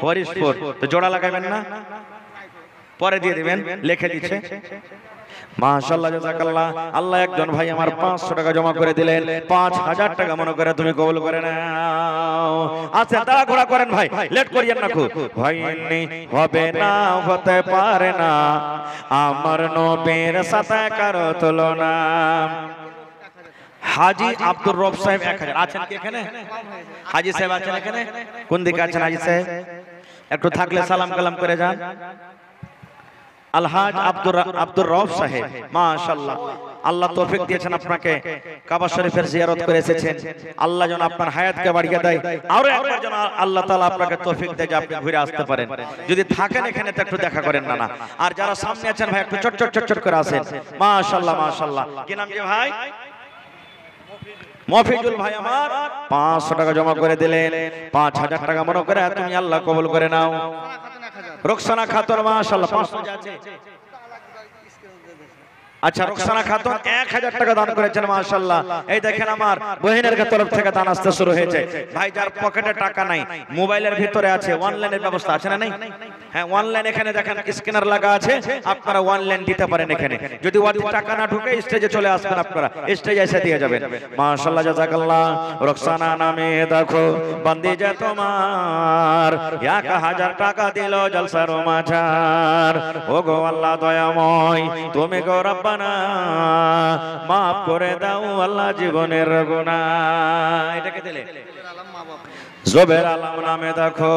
হরিশপুর। তো জোড়া লাগাবেন না, পরে দিয়ে দিবেন, লিখে দিচ্ছে। মাশাআল্লাহ জাযাকাল্লাহ। আল্লাহ একজন ভাই আমার 500 টাকা জমা করে দিলেন, 5000 টাকা মনে করে তুমি কবুল করে নাও। আচ্ছা তাড়া ঘোড়া করেন ভাই, লেট করিয়েন না খুব। হয়নি হবে না হতে পারে না, আমার নবীর সাথে কারো তুলনা। হাজী আব্দুর রব সাহেব 1000 আছেন কি এখানে? হাজী সাহেব আছেন এখানে? কোন দিকে আছেন হাজী সাহেব? একটু থাকলে সালাম কালাম করে যান। আলহাজ আব্দুর রব সাহেব মাশাআল্লাহ, আল্লাহ তৌফিক দিয়েছেন আপনাকে, কাবা শরীফের জিয়ারত করে এসেছেন, আল্লাহ যেন আপনার হায়াতকে বাড়িয়ে দেয়, আরো একবার যেন আল্লাহ তাআলা আপনাকে তৌফিক দেয় যে আপনি ঘুরে আসতে পারেন। যদি থাকেন এখানে তো একটু দেখা করেন না। আর যারা সামনে আছেন ভাই একটু চটচট চটচট করে আসেন। মাশাআল্লাহ মাশাআল্লাহ। কি নাম যে ভাই? মফিজুল ভাই আমার 500 টাকা জমা করে দিলেন, 5000 টাকা মনে করে তুমি আল্লাহ কবুল করে নাও। রোকসানা খাতুন মাশাআল্লাহ 500 আছে। আচ্ছা রোকসানা খাতুন 1000 টাকা দান করেছেন মাশাআল্লাহ। এই দেখেন আমার বহিনের তরফ থেকে দান আসতে শুরু হয়েছে। ভাই যার পকেটে টাকা নাই, মোবাইলের ভিতরে আছে, অনলাইনের ব্যবস্থা আছে না নাই? হ্যাঁ অনলাইন এখানে দেখেন স্ক্যানার লাগা আছে, আপনারা অনলাইন দিতে পারেন এখানে। যদি ওয়াদি টাকা না ঢুকে স্টেজে চলে আসবেন, আপনারা স্টেজে এসে দিয়ে যাবেন। মাশাআল্লাহ জাযাকাল্লাহ। রোকসানা নামে দেখো বান্দি যে তোমার 1000 টাকা দিল জলসার মাঝার। ও গো আল্লাহ দয়াময়, তুমি গো রব্বানা মাফ করে দাও আল্লাহ জীবনের গুনাহ। এটাকে দিলে জবের আলম নামে দেখো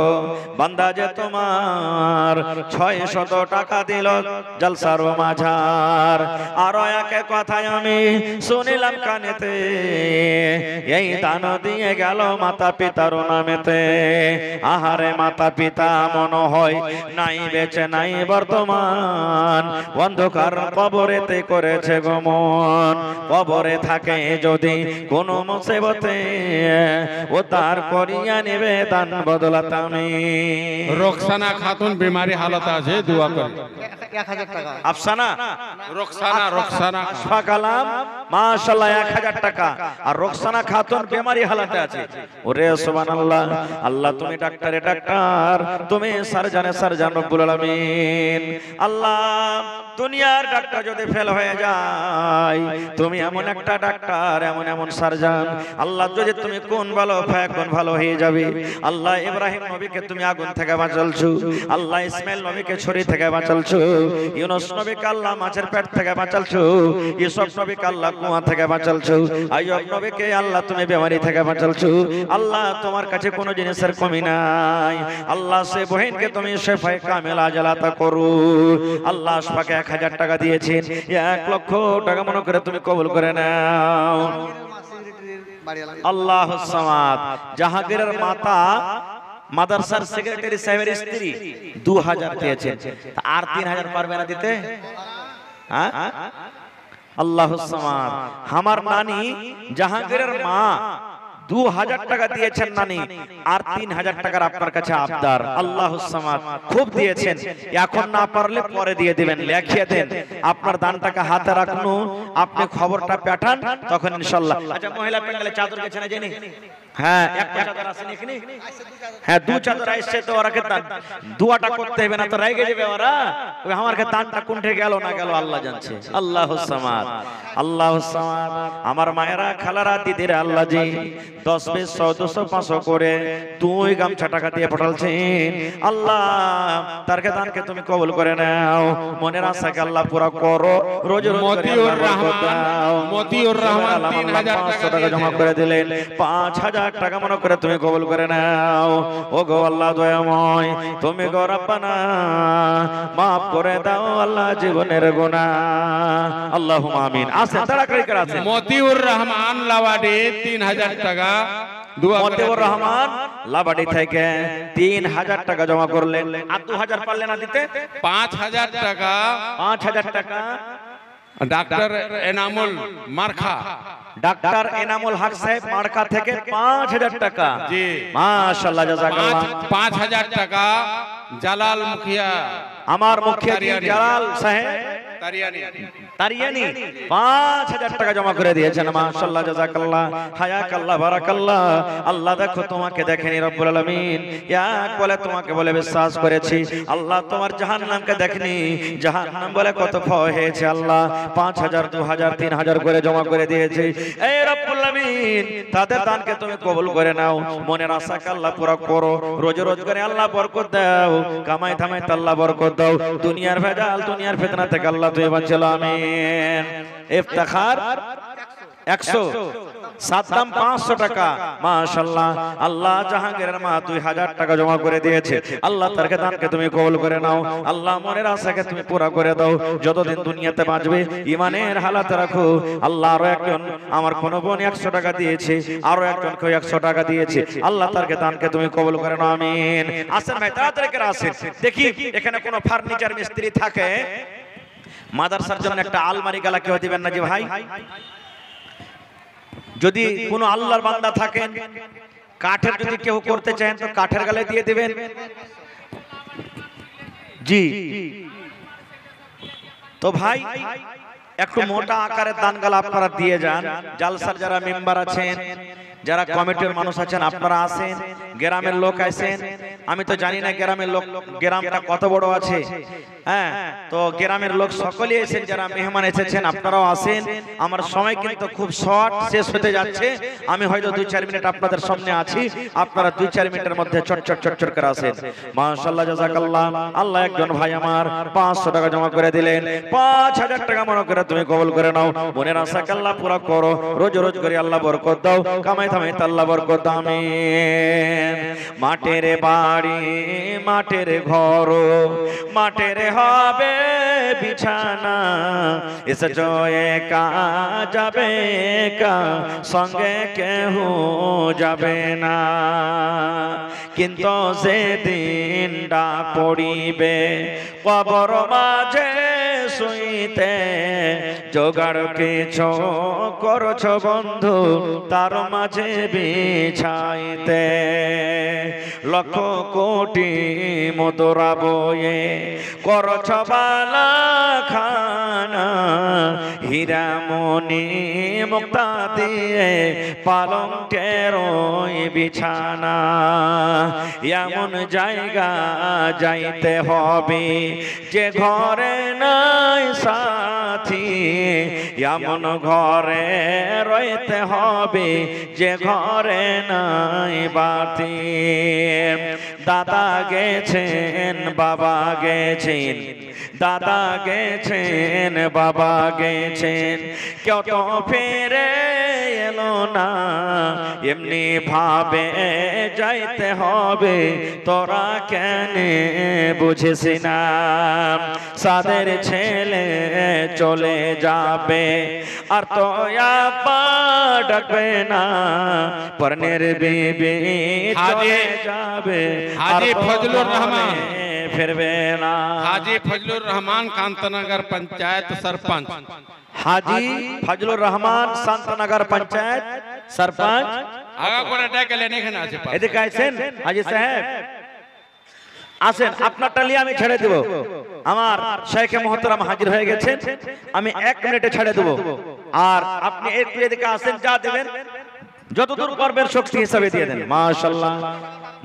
বান্দা যে তোমার 600 টাকা দিল জলসার মাঝার। আর এক কথায় আমি শুনিলাম কানেতে, এই দান দিয়ে গেল মাতা পিতার নামেতে। আহারে মাতা পিতা মনে হয় নাই বেঁচে নাই বর্তমান, অন্ধকার কবরেতে করেছে গমন। কবরে থাকে যদি কোনো মুসিবতে, ও তার করিয়া নিবেদন বদলাতামি। রোকসানা খাতুন বিমারি হালত আছে, দোয়া করি। 1000 টাকা আফসানা রোকসানা আশফা কালাম মাশাআল্লাহ 1000 টাকা। আর রোকসানা খাতুন বেমারি হালাতে আছে। ওরে সুবহানাল্লাহ। আল্লাহ তুমি ডাক্তারে ডাক্তার, তুমি সার্জান রব্বুল আলামিন। আল্লাহ দুনিয়ার ডাক্তার যদি ফেল হয়ে যায়, তুমি এমন একটা ডাক্তার, এমন সার্জান আল্লাহ, যদি তুমি কোন ভালো কোন ভালো হয়ে যাবে। আল্লাহ ইব্রাহিম নবীকে তুমি আগুন থেকে বাঁচালছো, আল্লাহ ইসমাইল নবীকে ছুরি থেকে বাঁচালছো, ইউনূস নবীকে আল্লাহ মাছের পেট থেকে বাঁচালছো, ইউসুফ নবীকে আল্লাহ কুয়া থেকে বাঁচালছো, আইয়ুব নবীকে আল্লাহ তুমি বেমারি থেকে বাঁচালছো। আল্লাহ তোমার কাছে কোনো জিনিসের কমি নাই। আল্লাহ সে বহিনকে তুমি শেফায়ে কামেলা আজলাতা করো। আল্লাহ আশফাকে 1000 টাকা দিয়েছেন, 1 লক্ষ টাকা মনে করে তুমি কবুল করে নাও। আল্লাহুস সামাদ। জাহাঙ্গীরের মাতা মাদ্রাসার সেক্রেটারি সাহেবের স্ত্রী 2000 দিয়েছেন, আর 3000 পারবে না দিতে? হ্যাঁ আল্লাহুস সামাদ। আমার নানি জাহাঙ্গীরের মা 2000 টাকা দিয়েছেন নানি, আর 3000 টাকার আপনার কাছে আবদার। আল্লাহুস সামাদ। খুব দিয়েছেন, এখন না পারলে পরে দিয়ে দিবেন, লিখিয়ে দেন। আপনার দানটাকে হাতে রাখুন, আপনি খবরটা পাঠান, তখন ইনশাআল্লাহ। আচ্ছা মহিলা প্যান্ডেলে চাদর গেছে না জানি? হ্যাঁ একটা চাদর আছে নাকি? হ্যাঁ 2 চাদর আসছে, তো ওরাকে দোয়াটা করতে হবে না তো রেগে যাবে ওরা। ওই আমারকে দানটা কোনঠে গেল না গেল আল্লাহ জানছে। আল্লাহুস সামাদ। আল্লাহুস সামাদ। আমার মায়েরা খালারা দিদিরা আল্লাহ জি 10 20 100 200 500 করে 2 গামছা টাকা দিয়ে পাঠালছেন। আল্লাহ তারকে দানকে তুমি কবুল করে নাও, মনের আশাকে আল্লাহ পুরা করো। রোজ মতিউর রহমান 3000 টাকা জমা করে দিলেন, 5000 টাকা মনে করে তুমি কবুল করে নাও। ও গো আল্লাহ দয়াময়, তুমি গো রব্বানা মাফ করে দাও আল্লাহ জীবনের গুনাহ। আল্লাহুম্মা আমিন। আসেন তাড়াতাড়ি করে আসেন। মতিউর রহমান লাওয়াডি 3000 টাকা। মতিউর রহমান লাবাডি থেকে 3000 টাকা জমা করলেন, আর 2000 পারলেন না দিতে? 5000 টাকা। 5000 টাকা ডাক্তার এনামুল মার্খা, ডাক্তার এনামুল হক সাহেব মার্কা থেকে 5000 টাকা। জি মাশাআল্লাহ জাযাকাল্লাহ। 5000 টাকা জালাল মুখিয়া, আমার মুখিয়া জালাল সাহেব তারিয়ানি 5000 টাকা জমা করে দিয়েছেন। মাশাআল্লাহ জাযাকাল্লাহ, হায়াকাল্লাহ, বারাকাল্লাহ। আল্লাহ দেখো তোমাকে দেখেনি রব্বুল আলামিন, এক বলে তোমাকে বলে বিশ্বাস করেছি। আল্লাহ তোমার জাহান্নামকে দেখেনি, জাহান্নাম বলে কত ভয় হয়েছে। আল্লাহ 5000 2000 3000 করে জমা করে দিয়েছে। এই রব্বুল আলামিন তাদের দানকে তুমি কবুল করে নাও, মনের আশাকে আল্লাহ পুরো করো। রোজ রোজ করে আল্লাহ বরকত দাও, কামাই থামাই আল্লাহ বরকত দাও। দুনিয়ার ভেজাল দুনিয়ার ফিতনা থেকে আল্লাহ তুই বাঁচালো। আমিন। ইফতিখার 100, সাদ্দাম 500 টাকা। মাশাআল্লাহ। আল্লাহ জাহাঙ্গীরের মা 2000 টাকা জমা করে দিয়েছে। আল্লাহ তার দানকে তুমি কবুল করে নাও। আল্লাহ মনের আশাকে তুমি পুরা করে দাও। যতদিন দুনিয়াতে বাঁচবে ইমানের হালাতে রাখো। আল্লাহ আরো একজন আমার কোন বোন 100 টাকা দিয়েছে, আরো একজন কেউ 100 টাকা দিয়েছে। আল্লাহ তার দানকে তুমি কবুল করে নাও। আমিন। আসেন ভাই তাড়াতাড়ি করে আসেন। দেখি এখানে কোন ফার্নিচার মিস্ত্রি থাকে, মাদ্রাসার জন্য একটা আলমারি গালা কেউ দিবেন না জি ভাই? যদি কোনো আল্লাহর বান্দা থাকেন, কাঠের যদি কেউ করতে চান তো কাঠের গালে দিয়ে দিবেন। জি তো ভাই একটু মোটা আকারের দানগালা আপনারা দিয়ে যান। জালসার যারা মেম্বার আছেন, যারা কমিটির মানুষ আছেন, আপনারা আসেন, গ্রামের লোক আসেন। আমি তো জানি না গ্রামের লোক, গ্রামটা কত বড় আছে। হ্যাঁ, তো গ্রামের লোক সকলেই এসেছেন, যারা মেহমান এসেছেন আপনারাও আসেন। আমার সময় কিন্তু খুব শর্ট, শেষ হতে যাচ্ছে। আমি হয়তো 2-4 মিনিট আপনাদের সামনে আছি, আপনারা 2-4 মিনিটের মধ্যে চট করে আসেন। মাশাআল্লাহ, জাযাকাল্লাহ। আল্লাহ একজন ভাই আমার 500 টাকা জমা করে দিলেন। 5000 টাকা মনে করে তুমি কবুল করে নাও। মনের আশা আল্লাহ পুরা করো, রোজ রোজ করে আল্লাহ বরকত দাও, কামাই থামাই আল্লাহ বরকত দাও, আমিন। মাটির বাড়ি, মাটির ঘর, মাটির হবে বিছানা, এসেছো একা যাবে একা, সঙ্গে কেহ যাবে না। কিন্তু সেদিন ডাক পড়িবে কবর মাঝে শুইতে, জোগাড় কিছু করছ বন্ধু তার মাঝে বিছাইতে। লক্ষ কোটি মুদ্রা বয়ে করছ বালা খানা, হীরা মণি মুক্তা দিয়ে পালঙ্কের ওই বিছানা। এমন জায়গা যাইতে হবে যে ঘরে নাই সাথী, এমন ঘরে রইতে হবে যে ঘরে নাই বাতি। দাদা গেছেন, বাবা গেছেন, দাদা গেছেন, বাবা গেছেন, কেউ তো ফিরে এলো না। এমনি ভাবে যাইতে হবে, তোরা কেন বুঝিস না? সাদের ছেলে চলে যাবে আর তো আপা ডাকবে না, পরনের বিবি চলে যাবে হাজি ফজলুর রহমান ফিরবে না। हाजी फजलुर रहमान कांतनगर पंचायत सरपंच। हाजी फजलुर रहमान शांतनगर पंचायत सरपंच। আগা করে ডেকে লেন, এখানে আছে। এদিকে আছেন হাজি সাহেব, আসেন, আপনারটা নিয়ে আমি ছেড়ে দেব। আমার শেখে মোহতারাম হাজির হয়ে গেছেন, আমি 1 মিনিটে ছেড়ে দেব। আর আপনি একটু এদিকে আসেন, যা দেবেন যতদূর করবেন শক্তি হিসাবে দিয়ে দেন। মাশাআল্লাহ,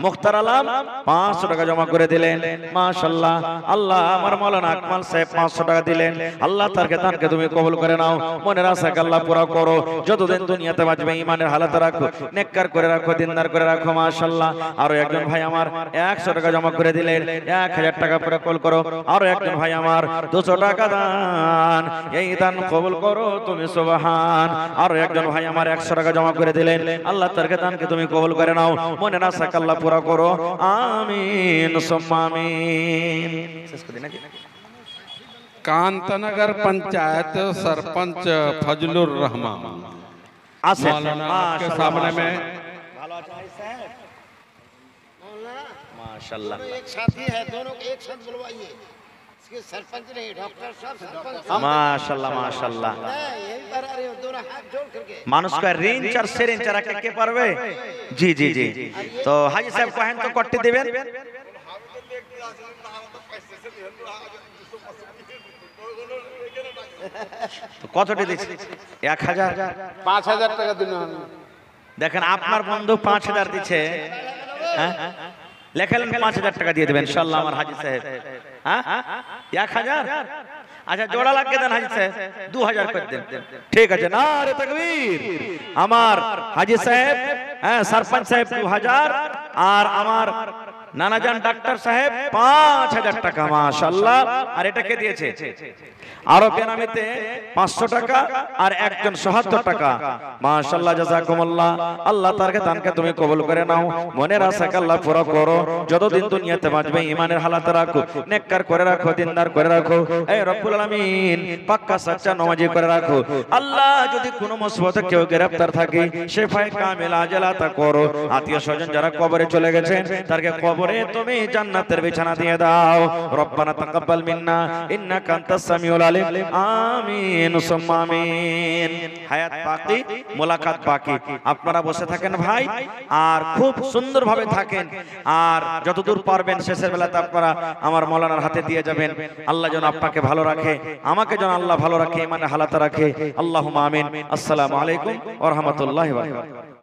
মুখতার আলম 500 টাকা জমা করে দিলেন। মাশাআল্লাহ, আল্লাহ আমার মাওলানা আকমাল সাহেব 500 টাকা দিলেন। আল্লাহ তার দানকে তুমি কবুল করে নাও, মনের আশাকে আল্লাহ পুরা করো, যতদিন দুনিয়াতে বাঁচবে ইমানের হালাতে রাখো, নেককার করে রাখো, দিনদার করে রাখো। মাশাআল্লাহ, আরো একজন ভাই আমার 100 টাকা জমা করে দিলেন, 1000 টাকা পুরা কবুল করো। আরো একজন ভাই আমার 200 টাকা দান, এই দান কবুল করো তুমি, সুবহান। আরো একজন ভাই আমার 100 টাকা জমা করে দিলেন। আল্লাহ তার দানকে তুমি কবুল করে নাও, মনের আশাকে আল্লাহ পুরা করো, আমিন সুম্মা আমিন। শেষ করে নাকি? कांतनगर पंचायत सरपंच फजलुर रहमान আসেন। मौलाना आपके सामने में। ভালো আছেন ভাই সাহেব? माशाल्लाह, एक साथी है, दोनों को एक साथ बुलवाइए। इसके सरपंच नहीं, डॉक्टर साहब सरपंच। माशाल्लाह, माशाल्लाह। यही पर आ रहे हो, दोनों हाथ जोड़ करके। মানুষ का রেঞ্জ আর সেরেঞ্জ আর কে পারবে? জি জি জি। তো হাজি সাহেব কহেন তো কট্টি দিবেন। তো কতটি দিচ্ছি? 1000। 5000 টাকা দিন। দেখেন আপনার বন্ধু 5000 দিচ্ছে, হ্যাঁ লেখালেন 5000 টাকা দিয়ে দেবেন ইনশাআল্লাহ আমার হাজি সাহেব। হ্যাঁ 1000, আচ্ছা জোড়া লাগিয়ে দেন হাজি সাহেব, 2000 করে দেন। ঠিক আছে, নারে তাকবীর। আমার হাজি সাহেব, হ্যাঁ সরপঞ্চ সাহেব 2000, আর আমার নানাজান ডাক্তার সাহেব 5000 টাকা। মাশাআল্লাহ। আর এটা কে দিয়েছে? আরো বেনামিতে 500 টাকা আর একজন 77 টাকা। মাশাআল্লাহ, জাযাকুমুল্লাহ। আল্লাহ তার দানকে তুমি কবুল করে নাও, মনের আশাকে আল্লাহ পুরো করো, যতদিন দুনিয়াতে বাঁচবে ইমানের হালাতে রাখো, নেককার করে রাখো, দিনদার করে রাখো। এই রব্বুল আলামিন পাক্কা সচ্চা নামাজি করে রাখো। আল্লাহ যদি কোনো মুসিবতে কেউ গ্রেফতার থাকে, শেফায়ে কামিল আজলা তা করো। আত্মীয় স্বজন যারা কবরে চলে গেছেন, তারকে কবর কবরে তুমি জান্নাতের বিছানা দিয়ে দাও। রব্বানা তাকাব্বাল মিন্না ইন্নাকা আনতাস সামিউল আলিম। আমিন সুম্মা আমিন। হায়াত বাকি, মোলাকাত বাকি। আপনারা বসে থাকেন ভাই, আর খুব সুন্দরভাবে থাকেন, আর যতদূর পারবেন শেষের বেলাতে আপনারা আমার মাওলানার হাতে দিয়ে যাবেন। আল্লাহ যেন আপনাকে ভালো রাখে, আমাকে যেন আল্লাহ ভালো রাখে, ইমানে হালাতে রাখে। আল্লাহুম্মা আমিন। আসসালামু আলাইকুম ওয়া রাহমাতুল্লাহি ওয়া বারাকাতুহু।